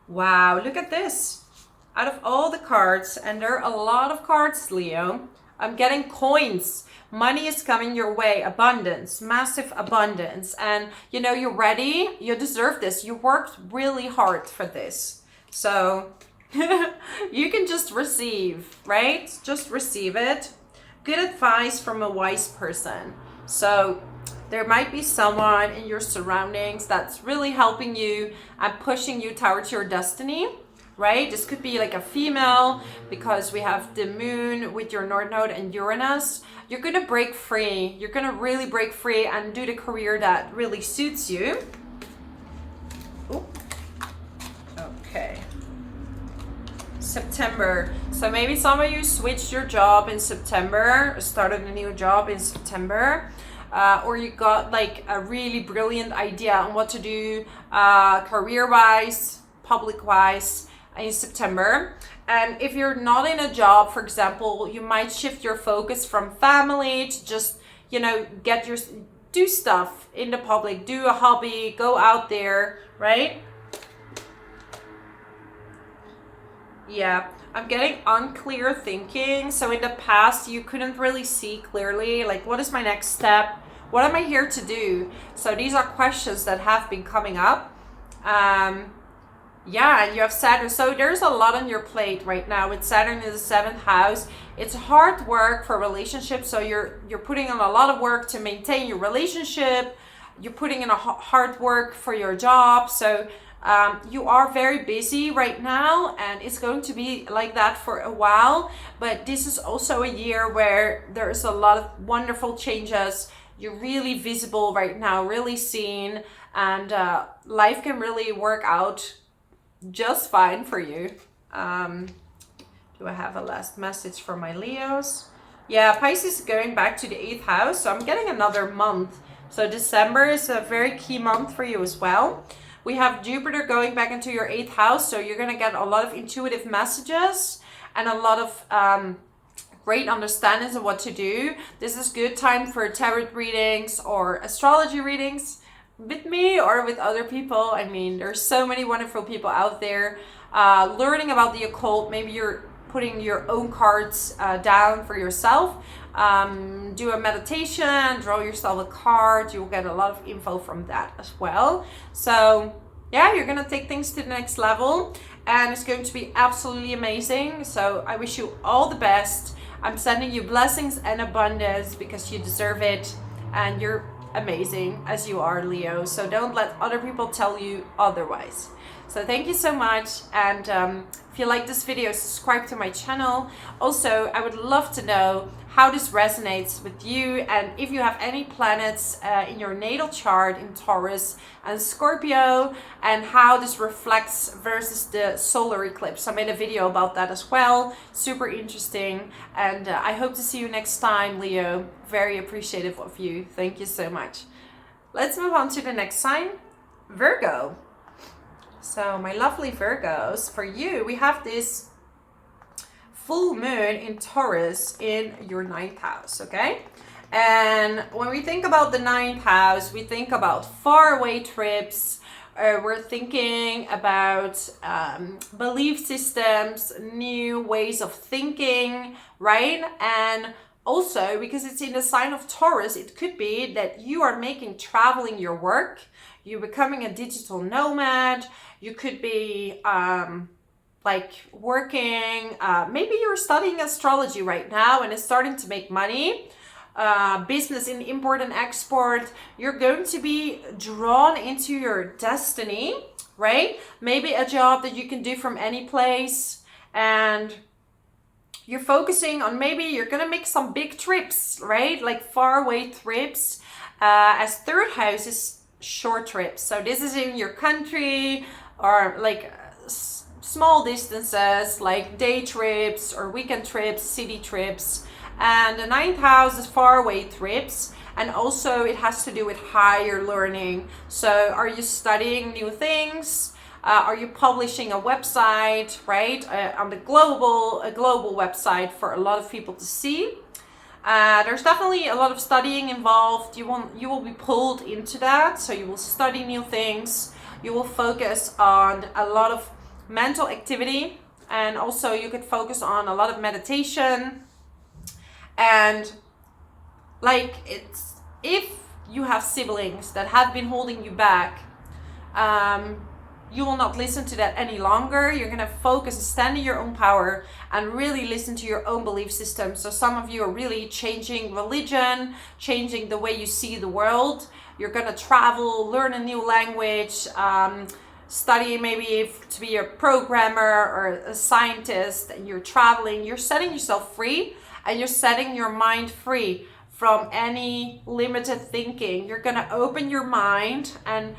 Wow, look at this. Out of all the cards, and there are a lot of cards, Leo, I'm getting coins. Money is coming your way. Abundance, massive abundance. And you know, you're ready. You deserve this. You worked really hard for this. So you can just receive, right? Just receive it. Good advice from a wise person. So there might be someone in your surroundings that's really helping you and pushing you towards your destiny. Right? This could be like a female, because we have the moon with your North Node and Uranus. You're going to break free. You're going to really break free and do the career that really suits you. Ooh. Okay. September. So maybe some of you switched your job in September, started a new job in September. Or you got like a really brilliant idea on what to do career-wise, public-wise, in September. And if you're not in a job, for example, you might shift your focus from family to just, you know, do stuff in the public, do a hobby, go out there, right? Yeah, I'm getting unclear thinking. So in the past, you couldn't really see clearly, like, what is my next step? What am I here to do? So these are questions that have been coming up. Yeah, and you have Saturn. So there's a lot on your plate right now with Saturn in the 7th house. It's hard work for relationships. So you're putting in a lot of work to maintain your relationship. You're putting in a hard work for your job. So you are very busy right now, and it's going to be like that for a while. But this is also a year where there's a lot of wonderful changes. You're really visible right now, really seen, and life can really work out just fine for you. Do I have a last message for my Leos? Yeah, Pisces is going back to the 8th house, so I'm getting another month. So December is a very key month for you as well, We have Jupiter going back into your 8th house, so you're going to get a lot of intuitive messages and a lot of great understandings of what to do. This is good time for tarot readings or astrology readings with me or with other people. I mean, there's so many wonderful people out there learning about the occult. Maybe you're putting your own cards down for yourself. Do a meditation, draw yourself a card. You'll get a lot of info from that as well. So yeah, you're gonna take things to the next level and it's going to be absolutely amazing. So I wish you all the best. I'm sending you blessings and abundance because you deserve it and you're amazing as you are, Leo. So don't let other people tell you otherwise. So thank you so much, and if you like this video, subscribe to my channel. Also, I would love to know how this resonates with you, and if you have any planets in your natal chart in Taurus and Scorpio, and how this reflects versus the solar eclipse. I made a video about that as well. Super interesting, and I hope to see you next time, Leo. Very appreciative of you. Thank you so much. Let's move on to the next sign, Virgo. So my lovely Virgos, for you, we have this full moon in Taurus in your 9th house, okay? And when we think about the 9th house, we think about faraway trips. We're thinking about belief systems, new ways of thinking, right? And also, because it's in the sign of Taurus, it could be that you are making traveling your work. You're becoming a digital nomad. You could be like working, maybe you're studying astrology right now and it's starting to make money. Business in import and export. You're going to be drawn into your destiny, right? Maybe a job that you can do from any place, and you're focusing on, maybe you're gonna make some big trips, right? Like faraway trips, as 3rd house is short trips. So this is in your country, or like small distances, like day trips or weekend trips, city trips. And the 9th house is faraway trips, and also it has to do with higher learning. So are you studying new things? Are you publishing a website, right? On the global website for a lot of people to see. There's definitely a lot of studying involved. You will be pulled into that. So you will study new things. You will focus on a lot of mental activity, and also you could focus on a lot of meditation. And like, it's, if you have siblings that have been holding you back, you will not listen to that any longer. You're going to focus and stand in your own power and really listen to your own belief system. So some of you are really changing religion, changing the way you see the world. You're going to travel, learn a new language, study maybe to be a programmer or a scientist, and you're traveling. You're setting yourself free, and you're setting your mind free from any limited thinking. You're going to open your mind and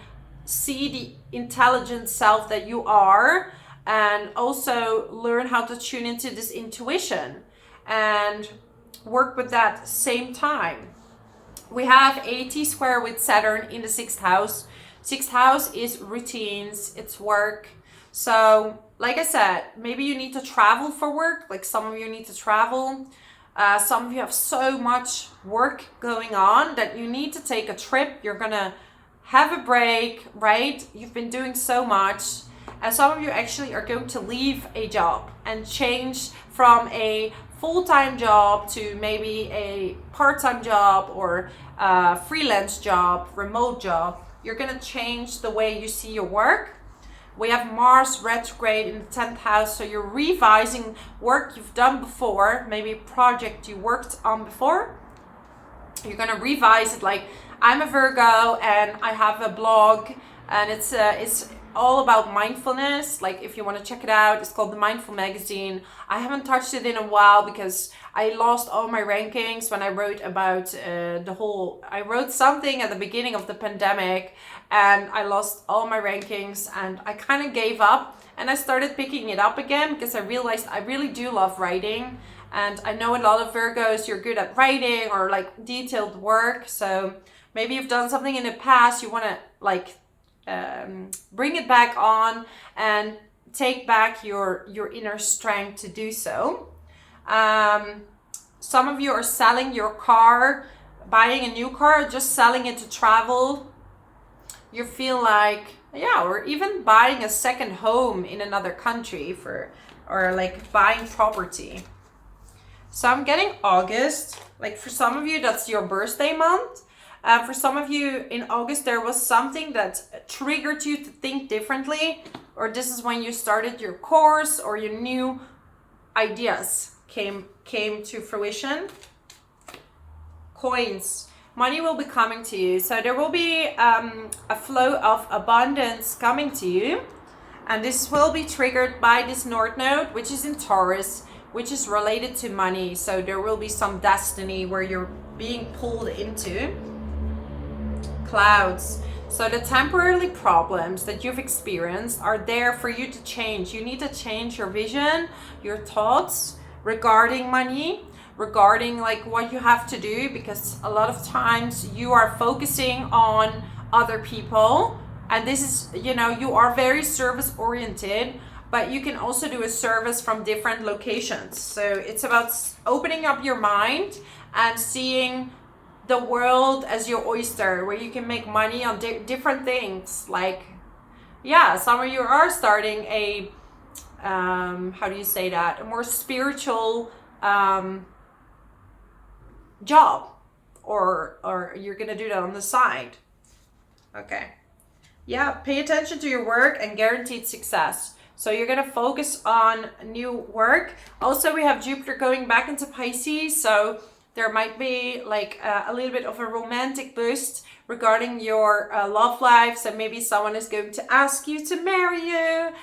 see the intelligent self that you are, and also learn how to tune into this intuition and work with that same time. We have a T-square with Saturn in the 6th house. 6th house is routines, it's work. So like I said, maybe you need to travel for work, like some of you need to travel. Some of you have so much work going on that you need to take a trip. You're gonna have a break, right? You've been doing so much. And some of you actually are going to leave a job and change from a full-time job to maybe a part-time job or a freelance job, remote job. You're gonna change the way you see your work. We have Mars retrograde in the 10th house, so you're revising work you've done before, maybe a project you worked on before. You're gonna revise it. Like, I'm a Virgo and I have a blog, and it's all about mindfulness. Like, if you want to check it out, it's called The Mindful Magazine. I haven't touched it in a while because I lost all my rankings when I wrote about I wrote something at the beginning of the pandemic, and I lost all my rankings, and I kind of gave up, and I started picking it up again because I realized I really do love writing. And I know a lot of Virgos, you're good at writing or like detailed work. So maybe you've done something in the past, you want to like bring it back on and take back your inner strength to do so. Some of you are selling your car, buying a new car, just selling it to travel. You feel like, yeah, or even buying a second home in another country or like buying property. So I'm getting August. Like for some of you, that's your birthday month. For some of you in August, there was something that triggered you to think differently, or this is when you started your course or your new ideas came to fruition. Coins. Money will be coming to you. So there will be a flow of abundance coming to you. And this will be triggered by this North Node, which is in Taurus, which is related to money. So there will be some destiny where you're being pulled into. Clouds. So the temporary problems that you've experienced are there for you to change. You need to change your vision, your thoughts regarding money, regarding like what you have to do, because a lot of times you are focusing on other people, and this is, you know, you are very service oriented, but you can also do a service from different locations. So it's about opening up your mind and seeing the world as your oyster, where you can make money on different things. Like, yeah, some of you are starting a how do you say that, a more spiritual job, or you're gonna do that on the side. Okay, yeah, pay attention to your work and guaranteed success. So you're gonna focus on new work. Also, we have Jupiter going back into Pisces, so there might be like a little bit of a romantic boost regarding your love life. So maybe someone is going to ask you to marry you.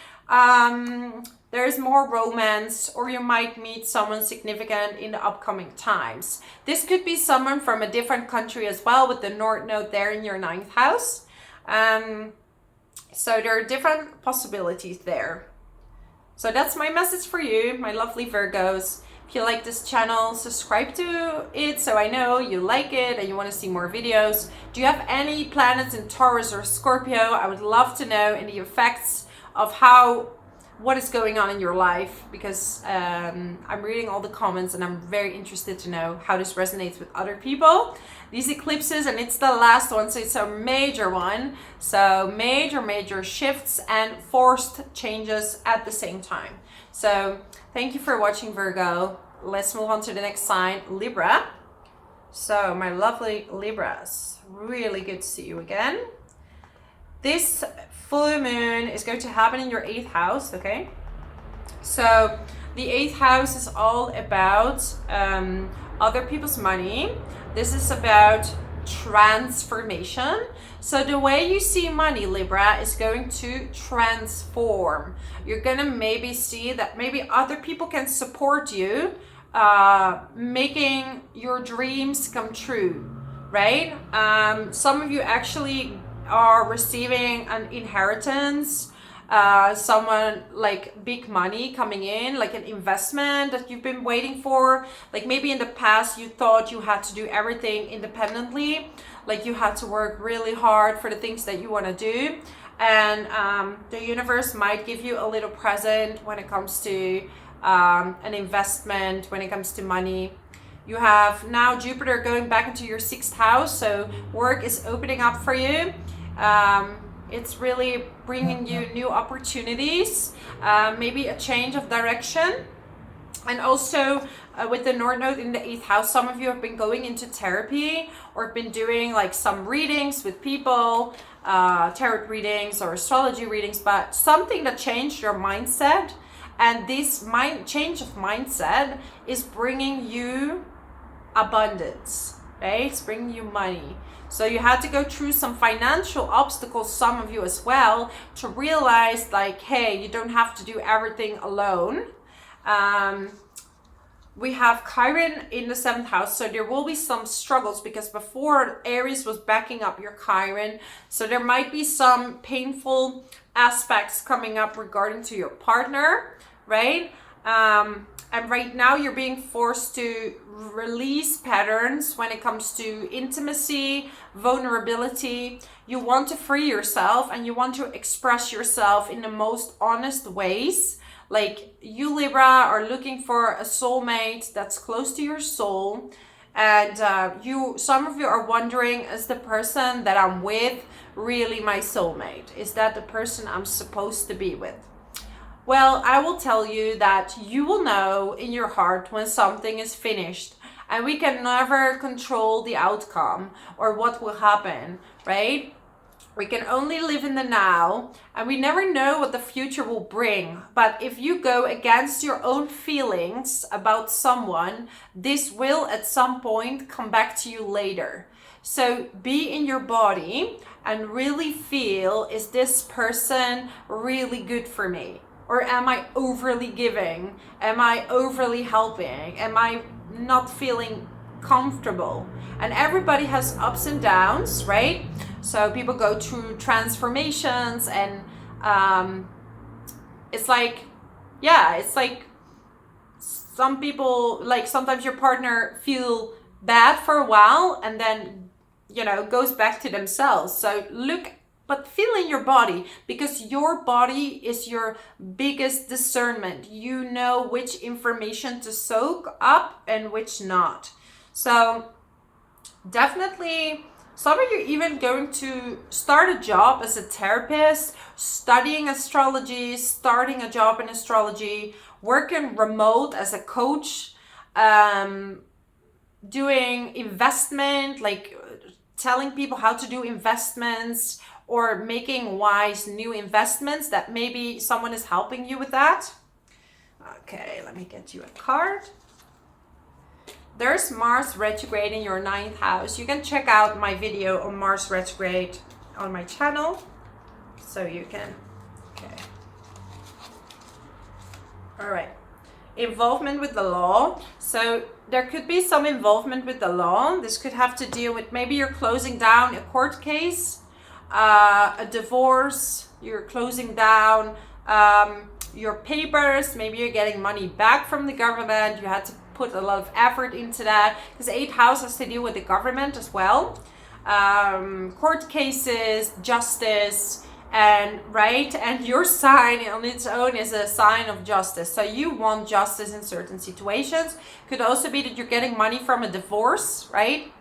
There's more romance, or you might meet someone significant in the upcoming times. This could be someone from a different country as well, with the North Node there in your 9th house. So there are different possibilities there. So that's my message for you, my lovely Virgos. If you like this channel, subscribe to it so I know you like it and you want to see more videos. Do you have any planets in Taurus or Scorpio? I would love to know in the effects of what is going on in your life, because I'm reading all the comments and I'm very interested to know how this resonates with other people. These eclipses, and it's the last one, so it's a major one. So major shifts and forced changes at the same time. So thank you for watching, Virgo. Let's move on to the next sign, Libra. So my lovely Libras, really good to see you again. This full moon is going to happen in your 8th house, okay? So the 8th house is all about other people's money. This is about transformation. So the way you see money, Libra, is going to transform. You're gonna maybe see that maybe other people can support you, making your dreams come true, right? Some of you actually are receiving an inheritance, someone like big money coming in, like an investment that you've been waiting for. Like maybe in the past you thought you had to do everything independently, like you had to work really hard for the things that you want to do, and the universe might give you a little present when it comes to an investment, when it comes to money. You have now Jupiter going back into your 6th house, so work is opening up for you. It's really bringing you new opportunities, maybe a change of direction. And also with the North Node in the 8th house, some of you have been going into therapy or been doing like some readings with people, tarot readings or astrology readings, but something that changed your mindset. And this change of mindset is bringing you abundance, right? It's bringing you money. So you had to go through some financial obstacles, some of you as well, to realize like, hey, you don't have to do everything alone. We have Chiron in the 7th house, so there will be some struggles, because before Aries was backing up your Chiron, so there might be some painful aspects coming up regarding to your partner, right? And right now you're being forced to release patterns when it comes to intimacy, vulnerability. You want to free yourself and you want to express yourself in the most honest ways. Like you, Libra, are looking for a soulmate that's close to your soul. And some of you are wondering, is the person that I'm with really my soulmate? Is that the person I'm supposed to be with? Well, I will tell you that you will know in your heart when something is finished, and we can never control the outcome or what will happen, right? We can only live in the now, and we never know what the future will bring. But if you go against your own feelings about someone, this will at some point come back to you later. So be in your body and really feel, is this person really good for me? Or am I overly giving? Am I overly helping? Am I not feeling comfortable? And everybody has ups and downs, right? So people go through transformations, and it's like some people, like sometimes your partner feel bad for a while and then, goes back to themselves. So but feel in your body, because your body is your biggest discernment. You know which information to soak up and which not. So definitely, some of you even going to start a job as a therapist, studying astrology, starting a job in astrology, working remote as a coach, doing investment, like telling people how to do investments, or making wise new investments, that maybe someone is helping you with that. Okay, let me get you a card. There's Mars retrograde in your 9th house. You can check out my video on Mars retrograde on my channel. So you can, okay. All right. Involvement with the law. So there could be some involvement with the law. This could have to deal with, maybe you're closing down a court case, a divorce, you're closing down your papers, maybe you're getting money back from the government, you had to put a lot of effort into that, because 8th house has to deal with the government as well. Court cases, justice, and your sign on its own is a sign of justice. So you want justice in certain situations. Could also be that you're getting money from a divorce, right?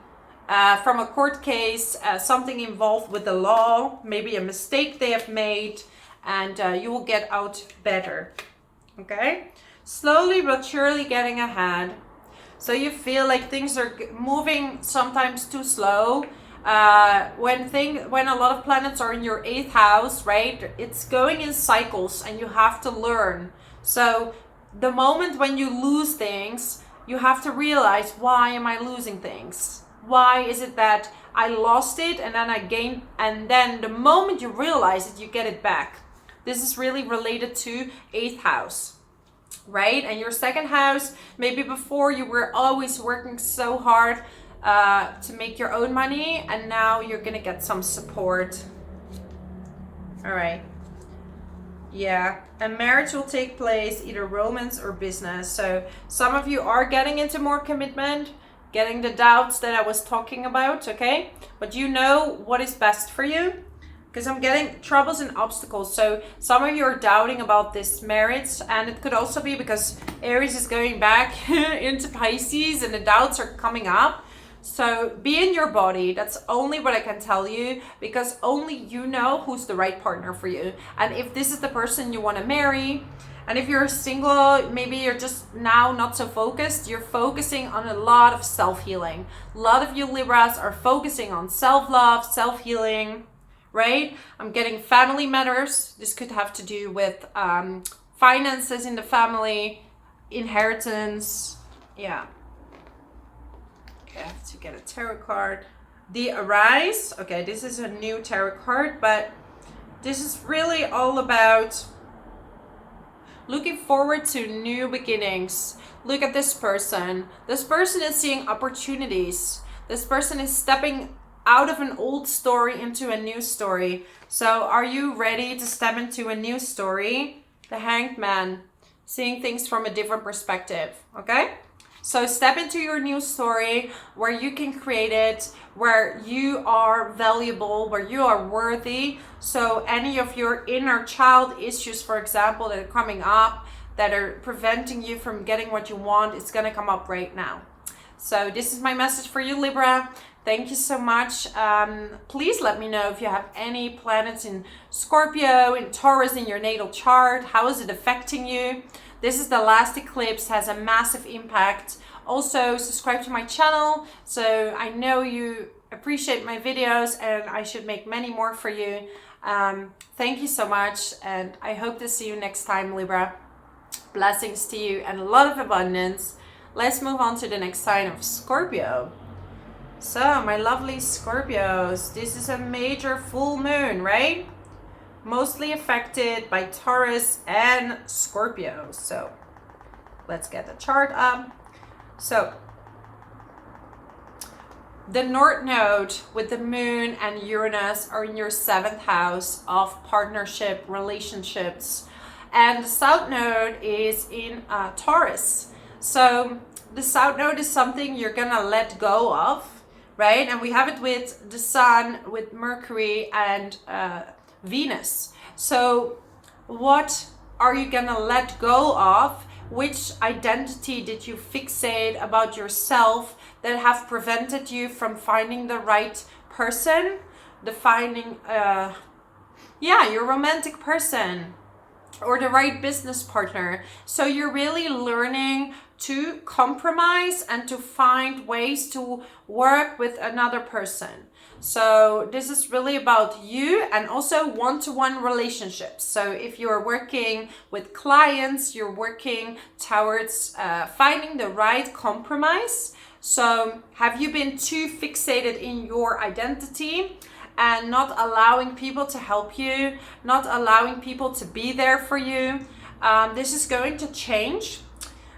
From a court case, something involved with the law, maybe a mistake they have made, and you will get out better. Okay? Slowly but surely getting ahead. So you feel like things are moving sometimes too slow. When a lot of planets are in your 8th house, right? It's going in cycles and you have to learn. So the moment when you lose things, you have to realize, why am I losing things? Why is it that I lost it and then I gained, and then the moment you realize it, you get it back. This is really related to 8th house, right? And your 2nd house, maybe before you were always working so hard to make your own money, and now you're gonna get some support. All right. Yeah, a marriage will take place, either romance or business. So some of you are getting into more commitment, getting the doubts that I was talking about, okay? But you know what is best for you, because I'm getting troubles and obstacles. So some of you are doubting about this marriage, and it could also be because Aries is going back into Pisces and the doubts are coming up. So be in your body. That's only what I can tell you, because only you know who's the right partner for you. And if this is the person you want to marry, and if you're single, maybe you're just now not so focused, you're focusing on a lot of self-healing. A lot of you Libras are focusing on self-love, self-healing, right? I'm getting family matters. This could have to do with finances in the family, inheritance, yeah. I have to get a tarot card. The Aries. Okay, this is a new tarot card, but this is really all about looking forward to new beginnings. Look at this person. This person is seeing opportunities. This person is stepping out of an old story into a new story. So are you ready to step into a new story? The Hanged Man. seeing things from a different perspective, okay? So step into your new story where you can create it, where you are valuable, where you are worthy. So any of your inner child issues, for example, that are coming up, that are preventing you from getting what you want, it's gonna come up right now. So this is my message for you, Libra. Thank you so much. Please let me know if you have any planets in Scorpio, in Taurus in your natal chart. How is it affecting you? This is the last eclipse, has a massive impact. Also, subscribe to my channel, so I know you appreciate my videos and I should make many more for you. Thank you so much, and I hope to see you next time, Libra. Blessings to you and a lot of abundance. Let's move on to the next sign of Scorpio. So, my lovely Scorpios, this is a major full moon, right? Mostly affected by Taurus and Scorpio. So let's get the chart up. So the North Node with the Moon and Uranus are in your 7th house of partnership, relationships. And the South Node is in Taurus. So the South Node is something you're gonna let go of, right? And we have it with the Sun, with Mercury and Venus. So what are you gonna let go of? Which identity did you fixate about yourself that have prevented you from finding the right person, your romantic person or the right business partner? So you're really learning to compromise and to find ways to work with another person. So this is really about you and also one-to-one relationships. So if you're working with clients, you're working towards finding the right compromise. So have you been too fixated in your identity and not allowing people to help you, not allowing people to be there for you? This is going to change.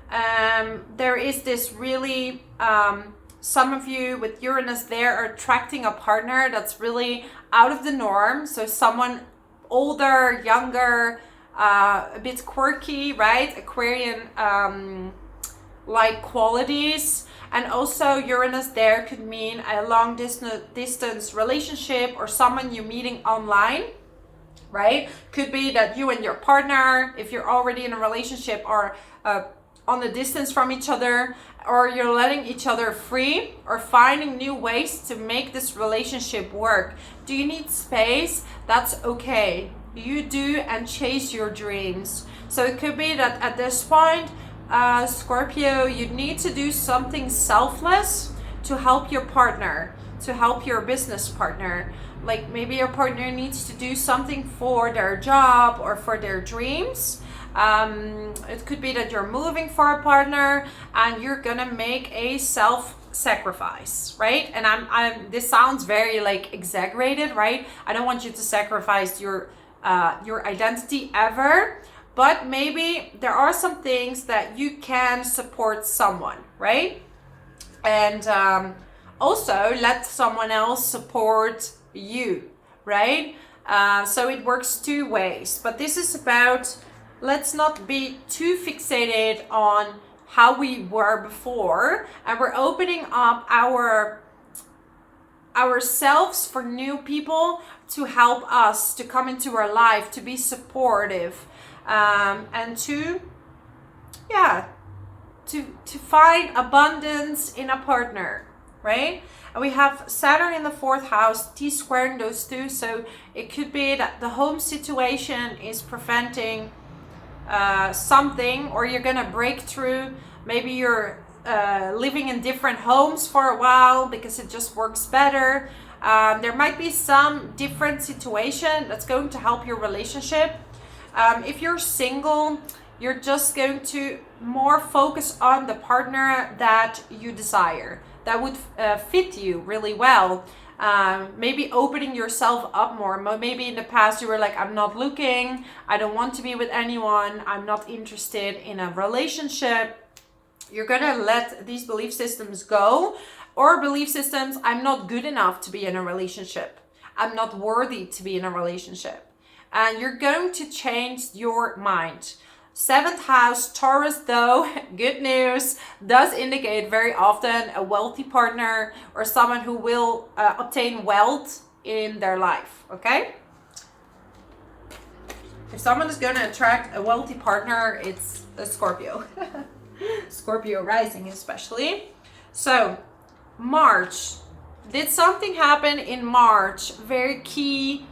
There is this really... some of you with Uranus there are attracting a partner that's really out of the norm. So someone older, younger, a bit quirky, right? Aquarian like qualities. And also Uranus there could mean a long distance relationship or someone you're meeting online, right? Could be that you and your partner, if you're already in a relationship, are on the distance from each other, or you're letting each other free or finding new ways to make this relationship work. Do you need space? That's okay. You do and chase your dreams. So it could be that at this point, Scorpio, you need to do something selfless to help your partner, to help your business partner. Like maybe your partner needs to do something for their job or for their dreams. It could be that you're moving for a partner and you're gonna make a self-sacrifice, right? And this sounds very like exaggerated, right? I don't want you to sacrifice your identity ever, but maybe there are some things that you can support someone, right? And also let someone else support you, right? So it works two ways, but this is about... let's not be too fixated on how we were before, and we're opening up ourselves for new people to help us to come into our life, to be supportive, and to find abundance in a partner, right? And we have Saturn in the 4th house, T-squaring those two, so it could be that the home situation is preventing something, or you're gonna break through. Maybe you're living in different homes for a while because it just works better. There might be some different situation that's going to help your relationship. If you're single, you're just going to more focus on the partner that you desire, that would fit you really well. Maybe opening yourself up more. Maybe in the past you were like, I'm not looking, I don't want to be with anyone, I'm not interested in a relationship. You're gonna let these belief systems go, or belief systems, I'm not good enough to be in a relationship, I'm not worthy to be in a relationship. And you're going to change your mind. Seventh house, Taurus, though, good news, does indicate very often a wealthy partner or someone who will obtain wealth in their life, okay? If someone is going to attract a wealthy partner, it's a Scorpio. Scorpio rising especially. So, March. Did something happen in March? Very key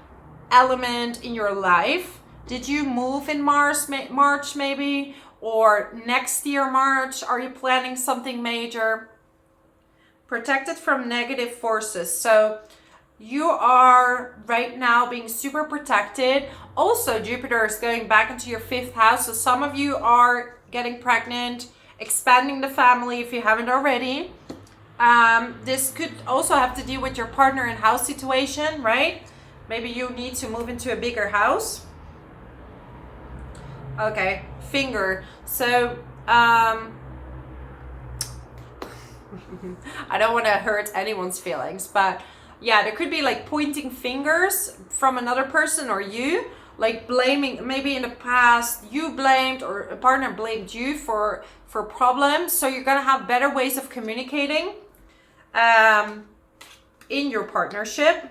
element in your life. Did you move in March maybe? Or next year March? Are you planning something major? Protected from negative forces. So you are right now being super protected. Also, Jupiter is going back into your 5th house. So some of you are getting pregnant, expanding the family if you haven't already. This could also have to do with your partner and house situation, right? Maybe you need to move into a bigger house. Okay, finger. So, I don't want to hurt anyone's feelings, but yeah, there could be like pointing fingers from another person or you, like blaming, maybe in the past you blamed or a partner blamed you for problems. So you're going to have better ways of communicating in your partnership.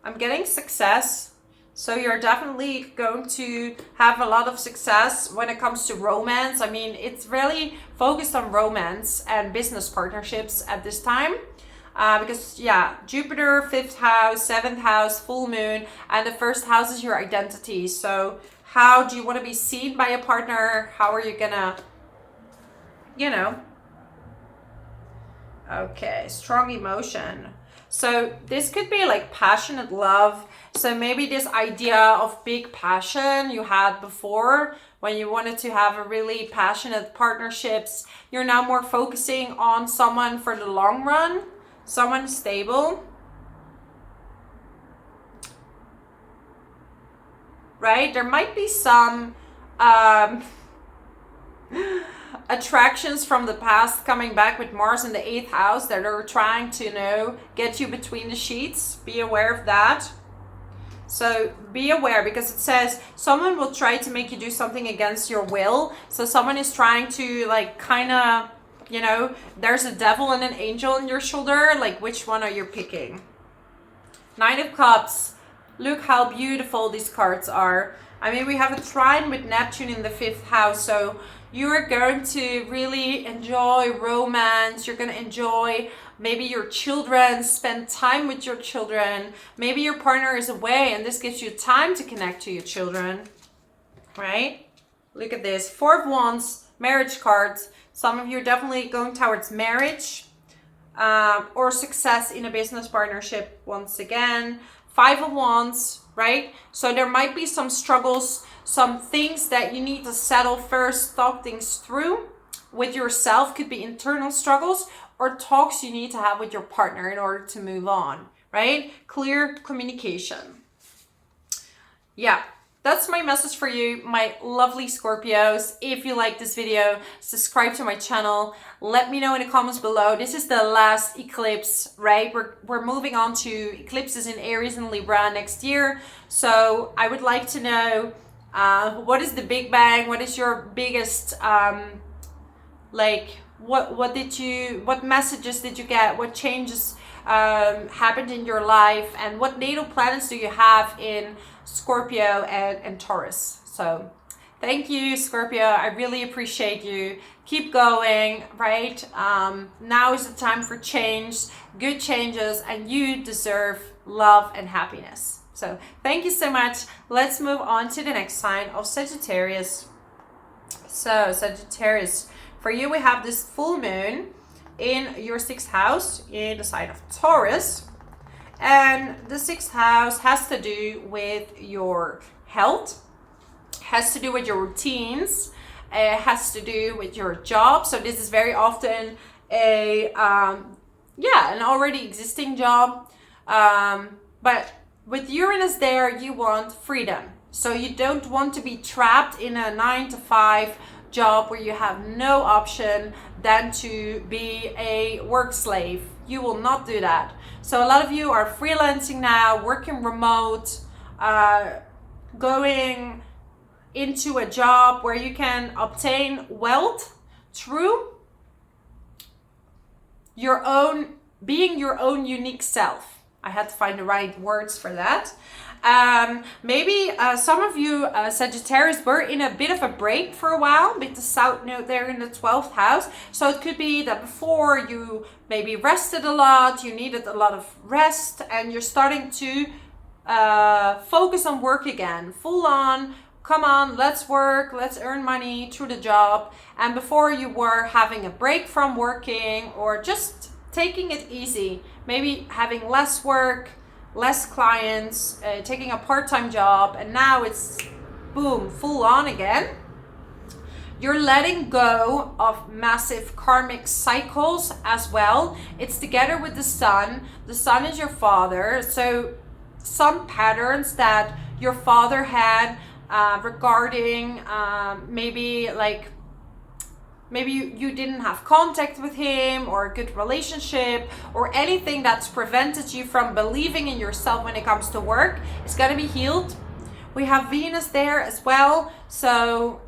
I'm getting success. So you're definitely going to have a lot of success when it comes to romance. I mean, it's really focused on romance and business partnerships at this time. Because, yeah, Jupiter, 5th house, 7th house, full moon, and the 1st house is your identity. So how do you want to be seen by a partner? How are you gonna, you know? Okay, strong emotion. So this could be like passionate love. So maybe this idea of big passion you had before when you wanted to have a really passionate partnerships, you're now more focusing on someone for the long run, someone stable. Right? There might be some attractions from the past coming back with Mars in the 8th house that are trying to, you know, get you between the sheets. Be aware of that. So be aware, because it says someone will try to make you do something against your will. So someone is trying to like kind of, you know, there's a devil and an angel on your shoulder. Like, which one are you picking? Knight of Cups. Look how beautiful these cards are. I mean, we have a trine with Neptune in the 5th house. So you are going to really enjoy romance. You're going to enjoy maybe your children, spend time with your children. Maybe your partner is away and this gives you time to connect to your children, right? Look at this. 4 of Wands, marriage cards. Some of you are definitely going towards marriage or success in a business partnership once again. 5 of Wands, right? So there might be some struggles, some things that you need to settle first, talk things through with yourself. Could be internal struggles or talks you need to have with your partner in order to move on, right? Clear communication. Yeah, that's my message for you, my lovely Scorpios. If you like this video, subscribe to my channel. Let me know in the comments below. This is the last eclipse, right? We're moving on to eclipses in Aries and Libra next year. So I would like to know what is the Big Bang? What is your biggest what messages did you get? What changes happened in your life? And what natal planets do you have in Scorpio and Taurus? So thank you, Scorpio. I really appreciate you. Keep going, right? Now is the time for change, good changes, and you deserve love and happiness. So thank you so much. Let's move on to the next sign of Sagittarius. So Sagittarius, for you, we have this full moon in your 6th house in the sign of Taurus. And the 6th house has to do with your health, has to do with your routines, has to do with your job. So this is very often an already existing job. But with Uranus there, you want freedom. So you don't want to be trapped in a 9-to-5 job where you have no option than to be a work slave. You will not do that. So a lot of you are freelancing now, working remote, going into a job where you can obtain wealth through your own, being your own unique self. I had to find the right words for that. Maybe some of you Sagittarius were in a bit of a break for a while with the South Node there in the 12th house. So it could be that before you maybe rested a lot, you needed a lot of rest, and you're starting to focus on work again, full on. Come on, let's work, let's earn money through the job. And before you were having a break from working or just taking it easy, maybe having less work, less clients, taking a part-time job, and now it's boom, full on again. You're letting go of massive karmic cycles as well. It's together with the sun. The sun is your father. So some patterns that your father had regarding maybe you didn't have contact with him or a good relationship or anything that's prevented you from believing in yourself when it comes to work is going to be healed. We have Venus there as well. So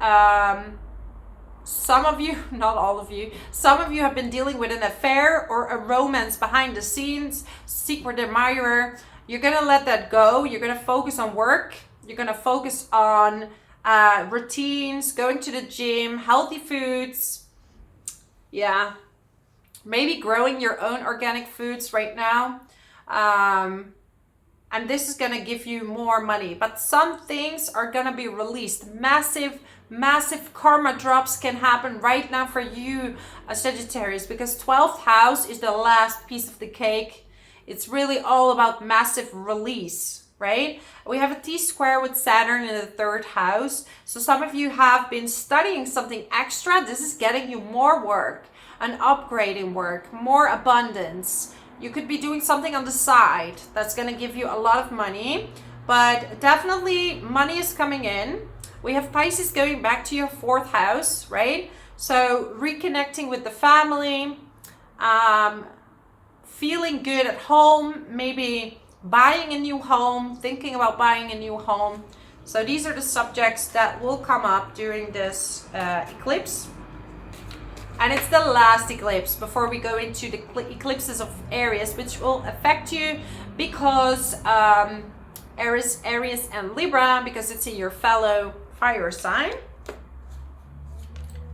some of you, not all of you, some of you have been dealing with an affair or a romance behind the scenes, secret admirer. You're going to let that go. You're going to focus on work. You're going to focus on routines, going to the gym, healthy foods. Yeah. Maybe growing your own organic foods right now. And this is going to give you more money. But some things are going to be released. Massive karma drops can happen right now for you, Sagittarius, because 12th house is the last piece of the cake. It's really all about massive release, right? We have a T-square with Saturn in the 3rd house. So some of you have been studying something extra. This is getting you more work, an upgrading work, more abundance. You could be doing something on the side that's going to give you a lot of money, but definitely money is coming in. We have Pisces going back to your 4th house, right? So reconnecting with the family, feeling good at home, maybe buying a new home, thinking about buying a new home. So these are the subjects that will come up during this eclipse. And it's the last eclipse before we go into the eclipses of Aries, which will affect you because Aries and Libra, because it's in your fellow fire sign.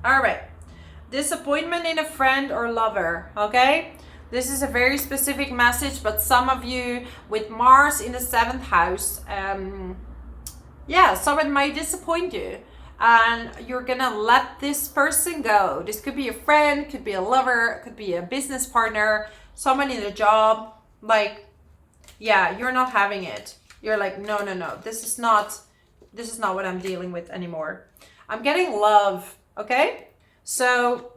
All right. Disappointment in a friend or lover, okay? This is a very specific message, but some of you with Mars in the 7th house, someone might disappoint you. And you're gonna let this person go. This could be a friend, could be a lover, could be a business partner, someone in a job. Like, yeah, you're not having it. You're like, no, this is not what I'm dealing with anymore. I'm getting love, okay? So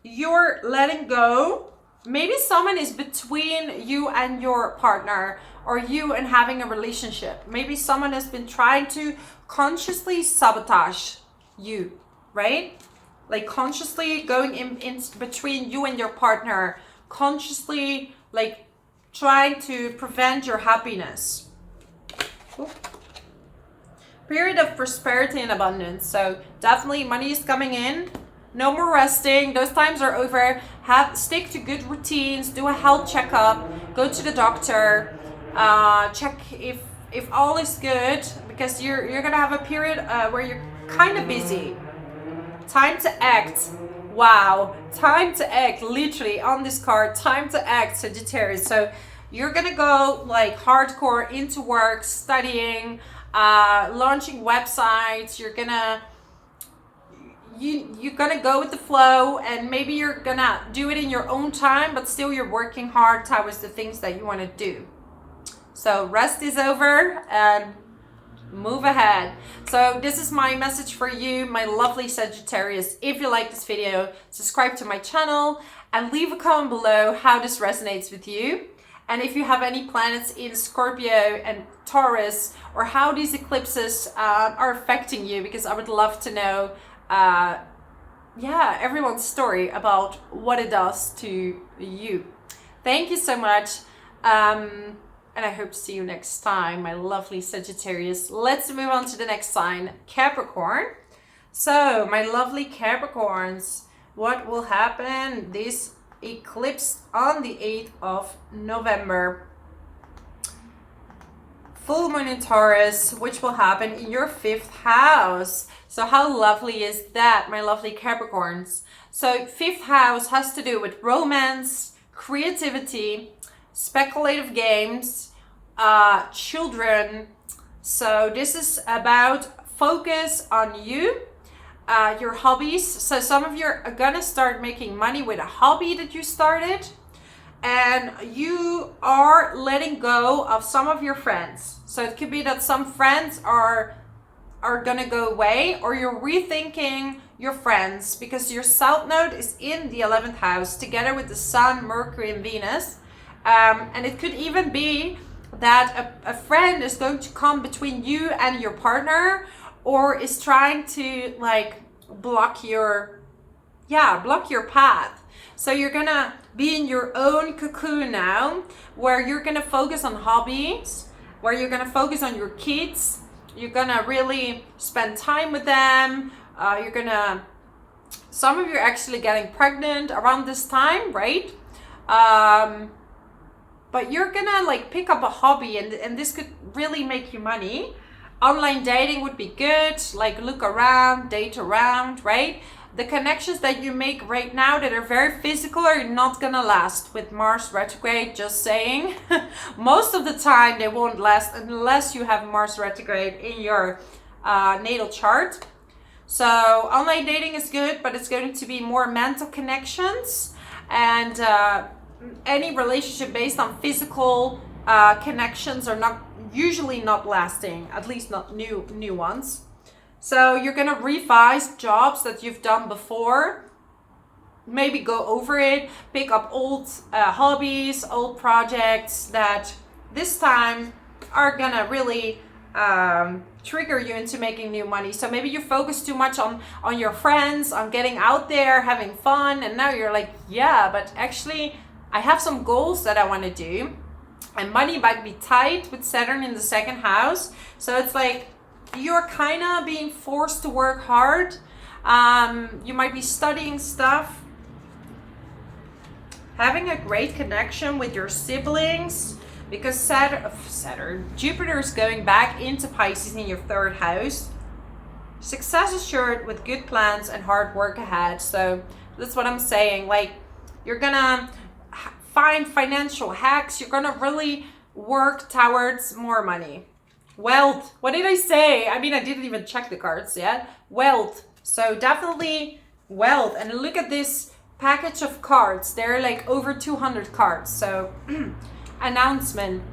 you're letting go. Maybe someone is between you and your partner, or you and having a relationship. Maybe someone has been trying to consciously sabotage you, right? Like consciously going in between you and your partner, consciously like trying to prevent your happiness. Ooh. Period of prosperity and abundance. So definitely money is coming in. No more resting. Those times are over. Stick to good routines. Do a health checkup. Go to the doctor. Check if all is good, because you're gonna have a period where you're kind of busy. Time to act. Wow. Time to act. Literally on this card. Time to act, Sagittarius. So you're gonna go like hardcore into work, studying, launching websites. You're gonna go with the flow, and maybe you're gonna do it in your own time, but still you're working hard towards the things that you want to do. So rest is over and move ahead. So this is my message for you, my lovely Sagittarius. If you like this video, subscribe to my channel and leave a comment below how this resonates with you. And if you have any planets in Scorpio and Taurus, or how these eclipses are affecting you, because I would love to know everyone's story about what it does to you. Thank you so much. and I hope to see you next time, my lovely Sagittarius. Let's move on to the next sign, Capricorn. So, my lovely Capricorns, what will happen this eclipse on the 8th of November? Full moon in Taurus, which will happen in your 5th house. So how lovely is that, my lovely Capricorns? So 5th house has to do with romance, creativity, speculative games, children. So this is about focus on you, your hobbies. So some of you are gonna start making money with a hobby that you started, and you are letting go of some of your friends. So it could be that some friends are gonna go away, or you're rethinking your friends because your South Node is in the 11th house together with the Sun, Mercury, and Venus. And it could even be that a friend is going to come between you and your partner, or is trying to like block your path. So you're gonna be in your own cocoon now, where you're gonna focus on hobbies, where you're gonna focus on your kids. You're gonna really spend time with them. Some of you are actually getting pregnant around this time, right? But you're gonna like pick up a hobby, and this could really make you money. Online dating would be good, like look around, date around, right? The connections that you make right now that are very physical are not gonna last with Mars retrograde, just saying. Most of the time they won't last unless you have Mars retrograde in your natal chart. So online dating is good, but it's going to be more mental connections, and any relationship based on physical connections are usually not lasting, at least not new ones. So you're gonna revise jobs that you've done before, maybe go over it, pick up old hobbies, old projects that this time are gonna really trigger you into making new money. So maybe you focus too much on your friends, on getting out there, having fun, and now you're like, yeah, but actually I have some goals that I want to do, and money might be tight with Saturn in the 2nd house. So it's like you're kind of being forced to work hard. You might be studying stuff, having a great connection with your siblings, because Jupiter is going back into Pisces in your 3rd house. Success assured with good plans and hard work ahead. So that's what I'm saying. Like, you're gonna find financial hacks. You're gonna really work towards more money. Wealth. What did I say? I mean, I didn't even check the cards yet. Wealth. So definitely wealth. And look at this package of cards. They're like over 200 cards. So announcement.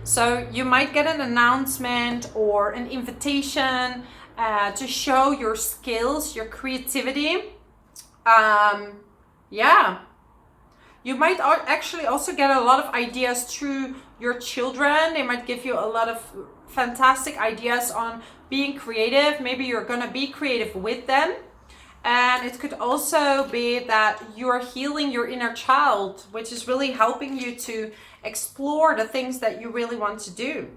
So you might get an announcement or an invitation to show your skills, your creativity. Yeah. You might actually also get a lot of ideas through your children. They might give you a lot of fantastic ideas on being creative. Maybe you're gonna be creative with them. And it could also be that you're healing your inner child, which is really helping you to explore the things that you really want to do.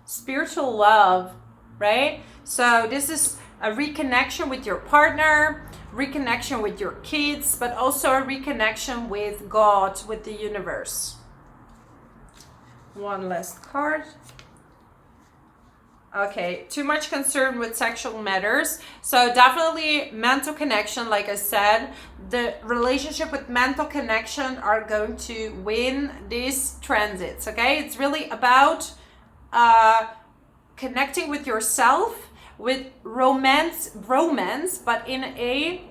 Spiritual love, right? So this is a reconnection with your partner, reconnection with your kids, but also a reconnection with God, with the universe. One last card. Okay, too much concern with sexual matters. So definitely mental connection, like I said. The relationship with mental connection are going to win these transits, okay? It's really about connecting with yourself, with romance, but in a,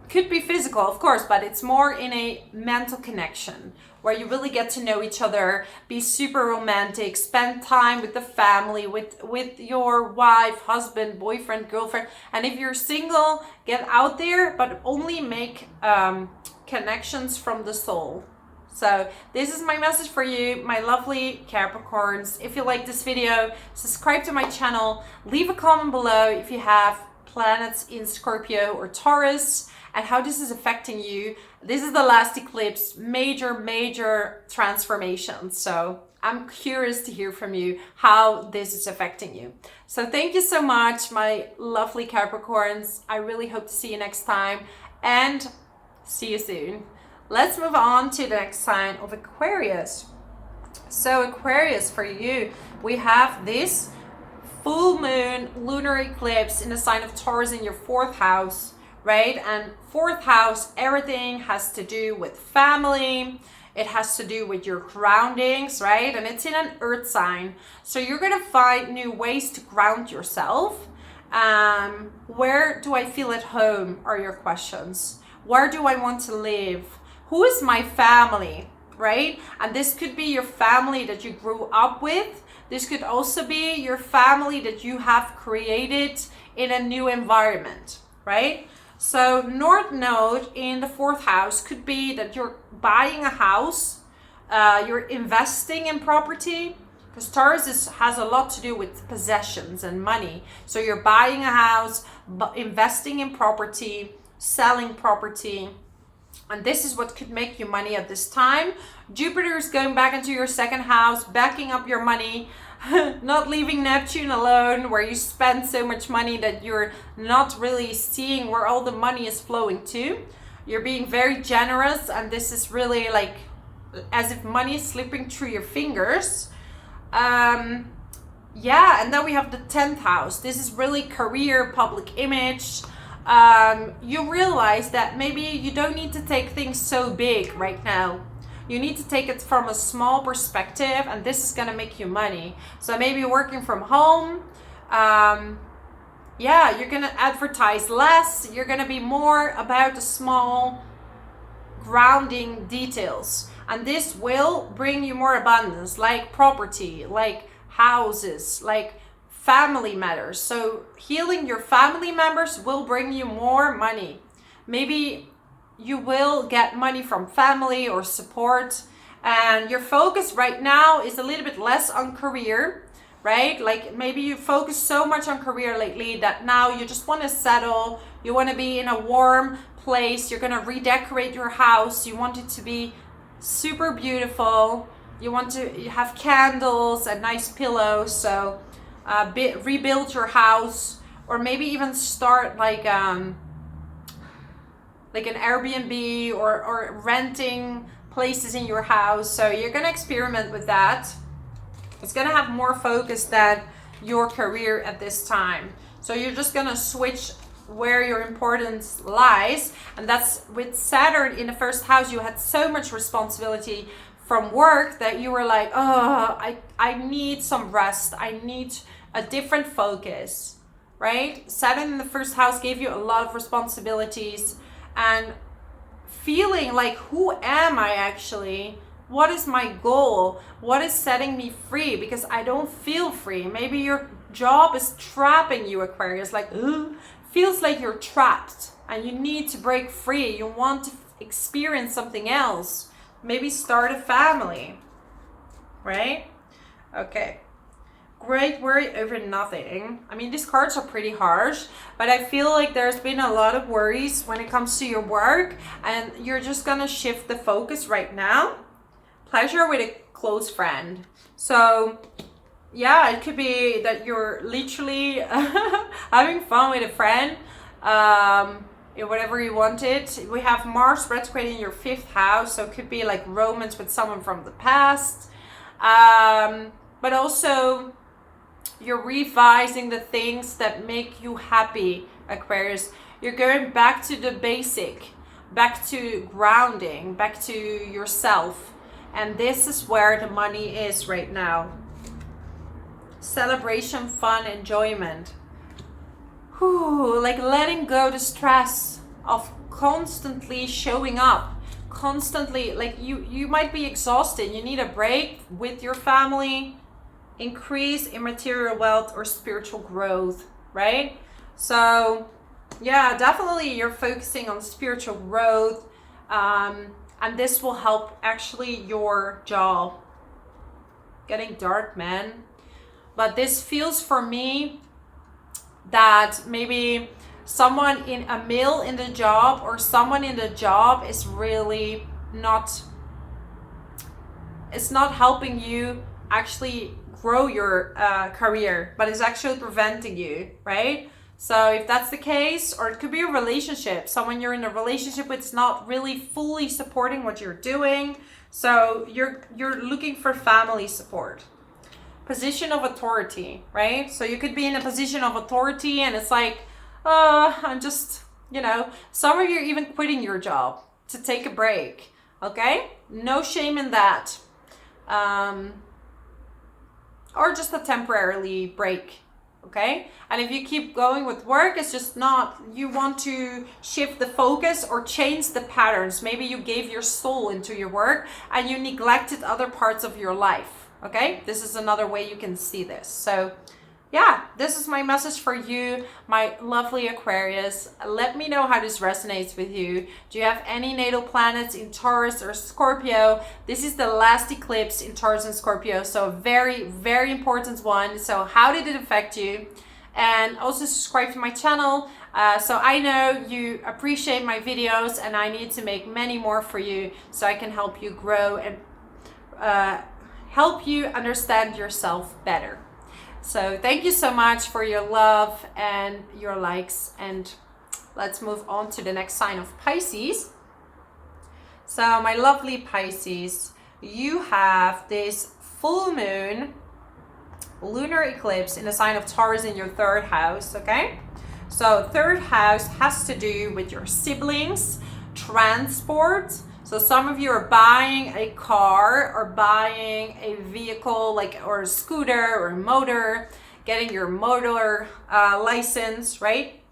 could be physical, of course, but it's more in a mental connection where you really get to know each other, be super romantic, spend time with the family, with your wife, husband, boyfriend, girlfriend. And if you're single, get out there, but only make connections from the soul. So this is my message for you, my lovely Capricorns. If you like this video, subscribe to my channel, leave a comment below if you have planets in Scorpio or Taurus and how this is affecting you. This is the last eclipse, major transformation. So I'm curious to hear from you how this is affecting you. So thank you so much, my lovely Capricorns. I really hope to see you next time and see you soon. Let's move on to the next sign of Aquarius. So Aquarius, for you, we have this full moon lunar eclipse in the sign of Taurus in your 4th house, right? And 4th house, everything has to do with family. It has to do with your groundings, right? And it's in an earth sign. So you're going to find new ways to ground yourself. Where do I feel at home are your questions. Where do I want to live? Who is my family, right? And this could be your family that you grew up with. This could also be your family that you have created in a new environment, right? So North Node in the 4th house could be that you're buying a house, you're investing in property, because Taurus has a lot to do with possessions and money. So you're buying a house, investing in property, selling property, and this is what could make you money at this time. Jupiter is going back into your 2nd house, backing up your money, not leaving Neptune alone, where you spend so much money that you're not really seeing where all the money is flowing to. You're being very generous, and this is really like as if money is slipping through your fingers. Yeah, and then we have the 10th house. This is really career, public image. You realize that maybe you don't need to take things so big right now. You need to take it from a small perspective, and this is going to make you money. So maybe working from home, yeah, you're going to advertise less. You're going to be more about the small grounding details, and this will bring you more abundance, like property, like houses, like family matters. So healing your family members will bring you more money. Maybe you will get money from family or support, and your focus right now is a little bit less on career, right? Like maybe you focus so much on career lately that now you just want to settle, you want to be in a warm place, you're going to redecorate your house, you want it to be super beautiful, you want to have candles and nice pillows. So rebuild your house, or maybe even start like an Airbnb or renting places in your house. So you're going to experiment with that. It's going to have more focus than your career at this time. So you're just going to switch where your importance lies. And that's with Saturn in the 1st house. You had so much responsibility from work that you were like, oh, I need some rest. I need a different focus, right? Saturn in the 1st house gave you a lot of responsibilities, and feeling like, who am I actually? What is my goal? What is setting me free? Because I don't feel free. Maybe your job is trapping you, Aquarius. Like, feels like you're trapped and you need to break free. You want to experience something else. Maybe start a family, right? Okay. Great worry over nothing. I mean, these cards are pretty harsh, but I feel like there's been a lot of worries when it comes to your work, and you're just gonna shift the focus right now. Pleasure with a close friend. So yeah, it could be that you're literally having fun with a friend, whatever you wanted. We have Mars retrograde in your 5th house, so it could be like romance with someone from the past, but also you're revising the things that make you happy, Aquarius. You're going back to the basic, back to grounding, back to yourself. And this is where the money is right now. Celebration, fun, enjoyment. Whew, like letting go the stress of constantly showing up. Constantly, like you might be exhausted. You need a break with your family. Increase in material wealth or spiritual growth, right? So yeah, definitely you're focusing on spiritual growth, and this will help actually your job. Getting dark, man. But this feels for me that maybe someone in a male in the job or someone in the job is really not, it's not helping you actually grow your career, but it's actually preventing you, right? So if that's the case, or it could be a relationship, someone you're in a relationship with is not really fully supporting what you're doing, so you're looking for family support. Position of authority, right? So you could be in a position of authority and it's like, I'm just, you know, some of you are even quitting your job to take a break, okay? No shame in that. Or just a temporarily break, okay? And if you keep going with work, it's just not, you want to shift the focus or change the patterns. Maybe you gave your soul into your work and you neglected other parts of your life, okay? This is another way you can see this. So yeah, this is my message for you, my lovely Aquarius. Let me know how this resonates with you. Do you have any natal planets in Taurus or Scorpio? This is the last eclipse in Taurus and Scorpio, so a very, very important one. So how did it affect you? And also subscribe to my channel, so I know you appreciate my videos and I need to make many more for you so I can help you grow and help you understand yourself better. So thank you so much for your love and your likes, and let's move on to the next sign of Pisces. So my lovely Pisces, you have this full moon lunar eclipse in the sign of Taurus in your third house, okay? So third house has to do with your siblings, transport. So some of you are buying a car or buying a vehicle, like, or a scooter or a motor, getting your motor license, right?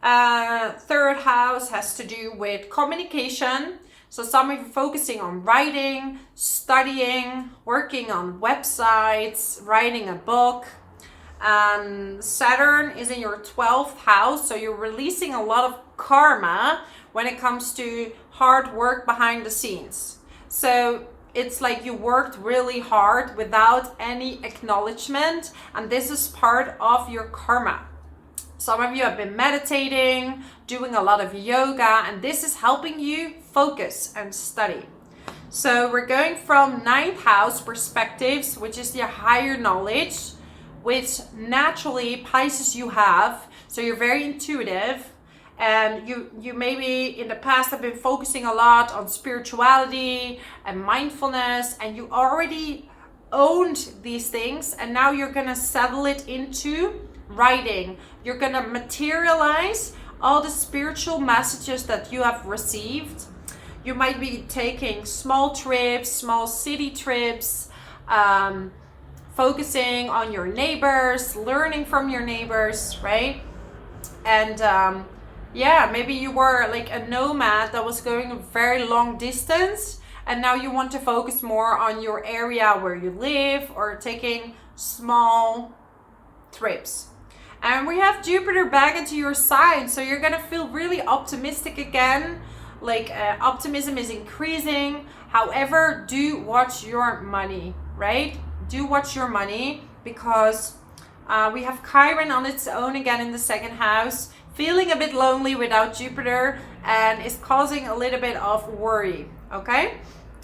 Third house has to do with communication. So some of you focusing on writing, studying, working on websites, writing a book. Saturn is in your 12th house, so you're releasing a lot of karma when it comes to hard work behind the scenes. So it's like you worked really hard without any acknowledgement, and this is part of your karma. Some of you have been meditating, doing a lot of yoga, and this is helping you focus and study. So we're going from 9th house perspectives, which is your higher knowledge, which naturally Pisces you have. So you're very intuitive, and you maybe in the past have been focusing a lot on spirituality and mindfulness, and you already owned these things, and now you're gonna settle it into writing. You're gonna materialize all the spiritual messages that you have received. You might be taking small trips, small city trips, focusing on your neighbors, learning from your neighbors, right? And yeah, maybe you were like a nomad that was going a very long distance, and now you want to focus more on your area where you live, or taking small trips. And we have Jupiter back into your sign, so you're gonna feel really optimistic again. Like optimism is increasing. However, do watch your money, right? Do watch your money, because we have Chiron on its own again in the 2nd house, feeling a bit lonely without Jupiter, and is causing a little bit of worry, okay?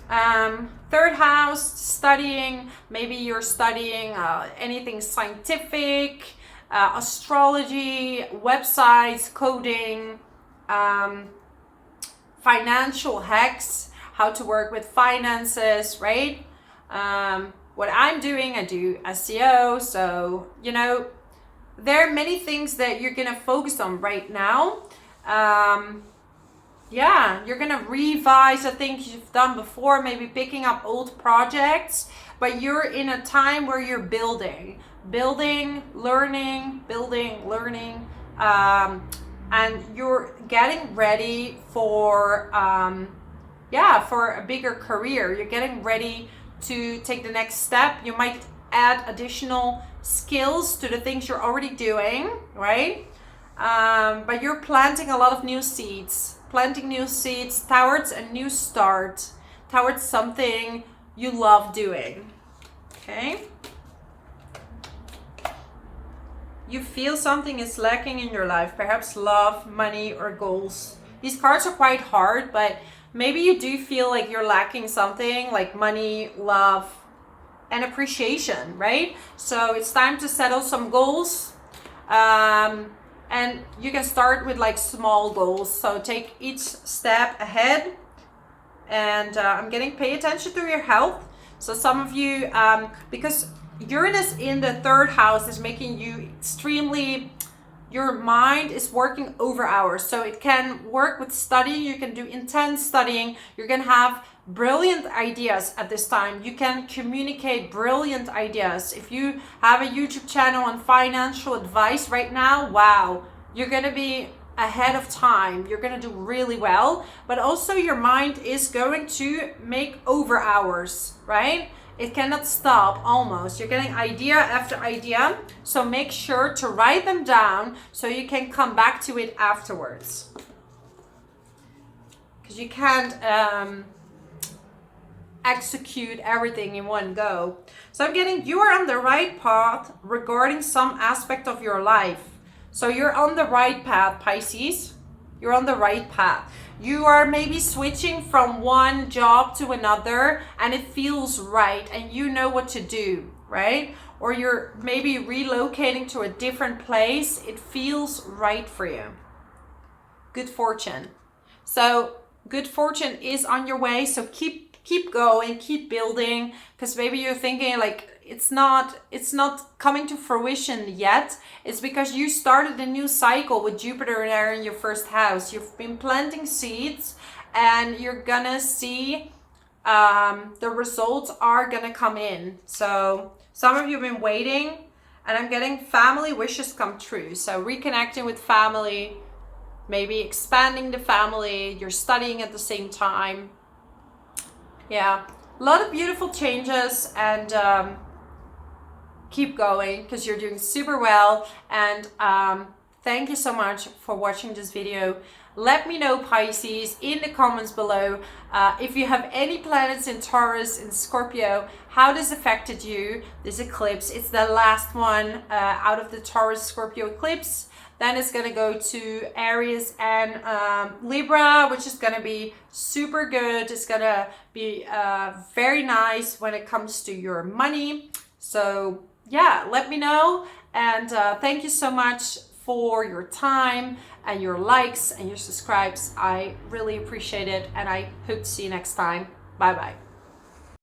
3rd house, studying. Maybe you're studying anything scientific, astrology, websites, coding, financial hacks, how to work with finances, right? What I'm doing, I do SEO, so, you know, there are many things that you're gonna focus on right now. Yeah, you're gonna revise the things you've done before, maybe picking up old projects, but you're in a time where you're building, learning, and you're getting ready for, for a bigger career. You're getting ready to take the next step. You might add additional skills to the things you're already doing, right? But you're planting a lot of new seeds, towards a new start, towards something you love doing, okay? you feel something is lacking in your life, perhaps love, money, or goals. These cards are quite hard, but maybe you do feel like you're lacking something like money, love, and appreciation, right? So it's time to settle some goals. And you can start with like small goals. So take each step ahead. And I'm getting pay attention to your health. So some of you, because Uranus in the third house is making you extremely, your mind is working over hours. So it can work with studying. You can do intense studying. You're going to have brilliant ideas at this time. You can communicate brilliant ideas. If you have a YouTube channel on financial advice right now, wow, you're going to be ahead of time. You're going to do really well. But also your mind is going to make over hours, right? It cannot stop almost. You're getting idea after idea. So make sure to write them down so you can come back to it afterwards. Because you can't execute everything in one go. So I'm getting you are on the right path regarding some aspect of your life. So you're on the right path, Pisces. You're on the right path. You are maybe switching from one job to another and it feels right and you know what to do, right? Or you're maybe relocating to a different place. It feels right for you. Good fortune. So good fortune is on your way. So keep going, keep building, because maybe you're thinking like it's not coming to fruition yet. It's because you started a new cycle with Jupiter and Aries in your first house. You've been planting seeds and you're gonna see the results are gonna come in. So some of you have been waiting, and I'm getting family wishes come true. So reconnecting with family, maybe expanding the family, you're studying at the same time. Yeah, a lot of beautiful changes, and keep going because you're doing super well. And thank you so much for watching this video. Let me know, Pisces, in the comments below if you have any planets in Taurus and Scorpio, how this affected you, this eclipse. It's the last one out of the Taurus Scorpio eclipse. Then it's going to go to Aries and Libra, which is going to be super good. It's going to be very nice when it comes to your money. So yeah, let me know. And thank you so much for your time and your likes and your subscribes. I really appreciate it. And I hope to see you next time. Bye bye.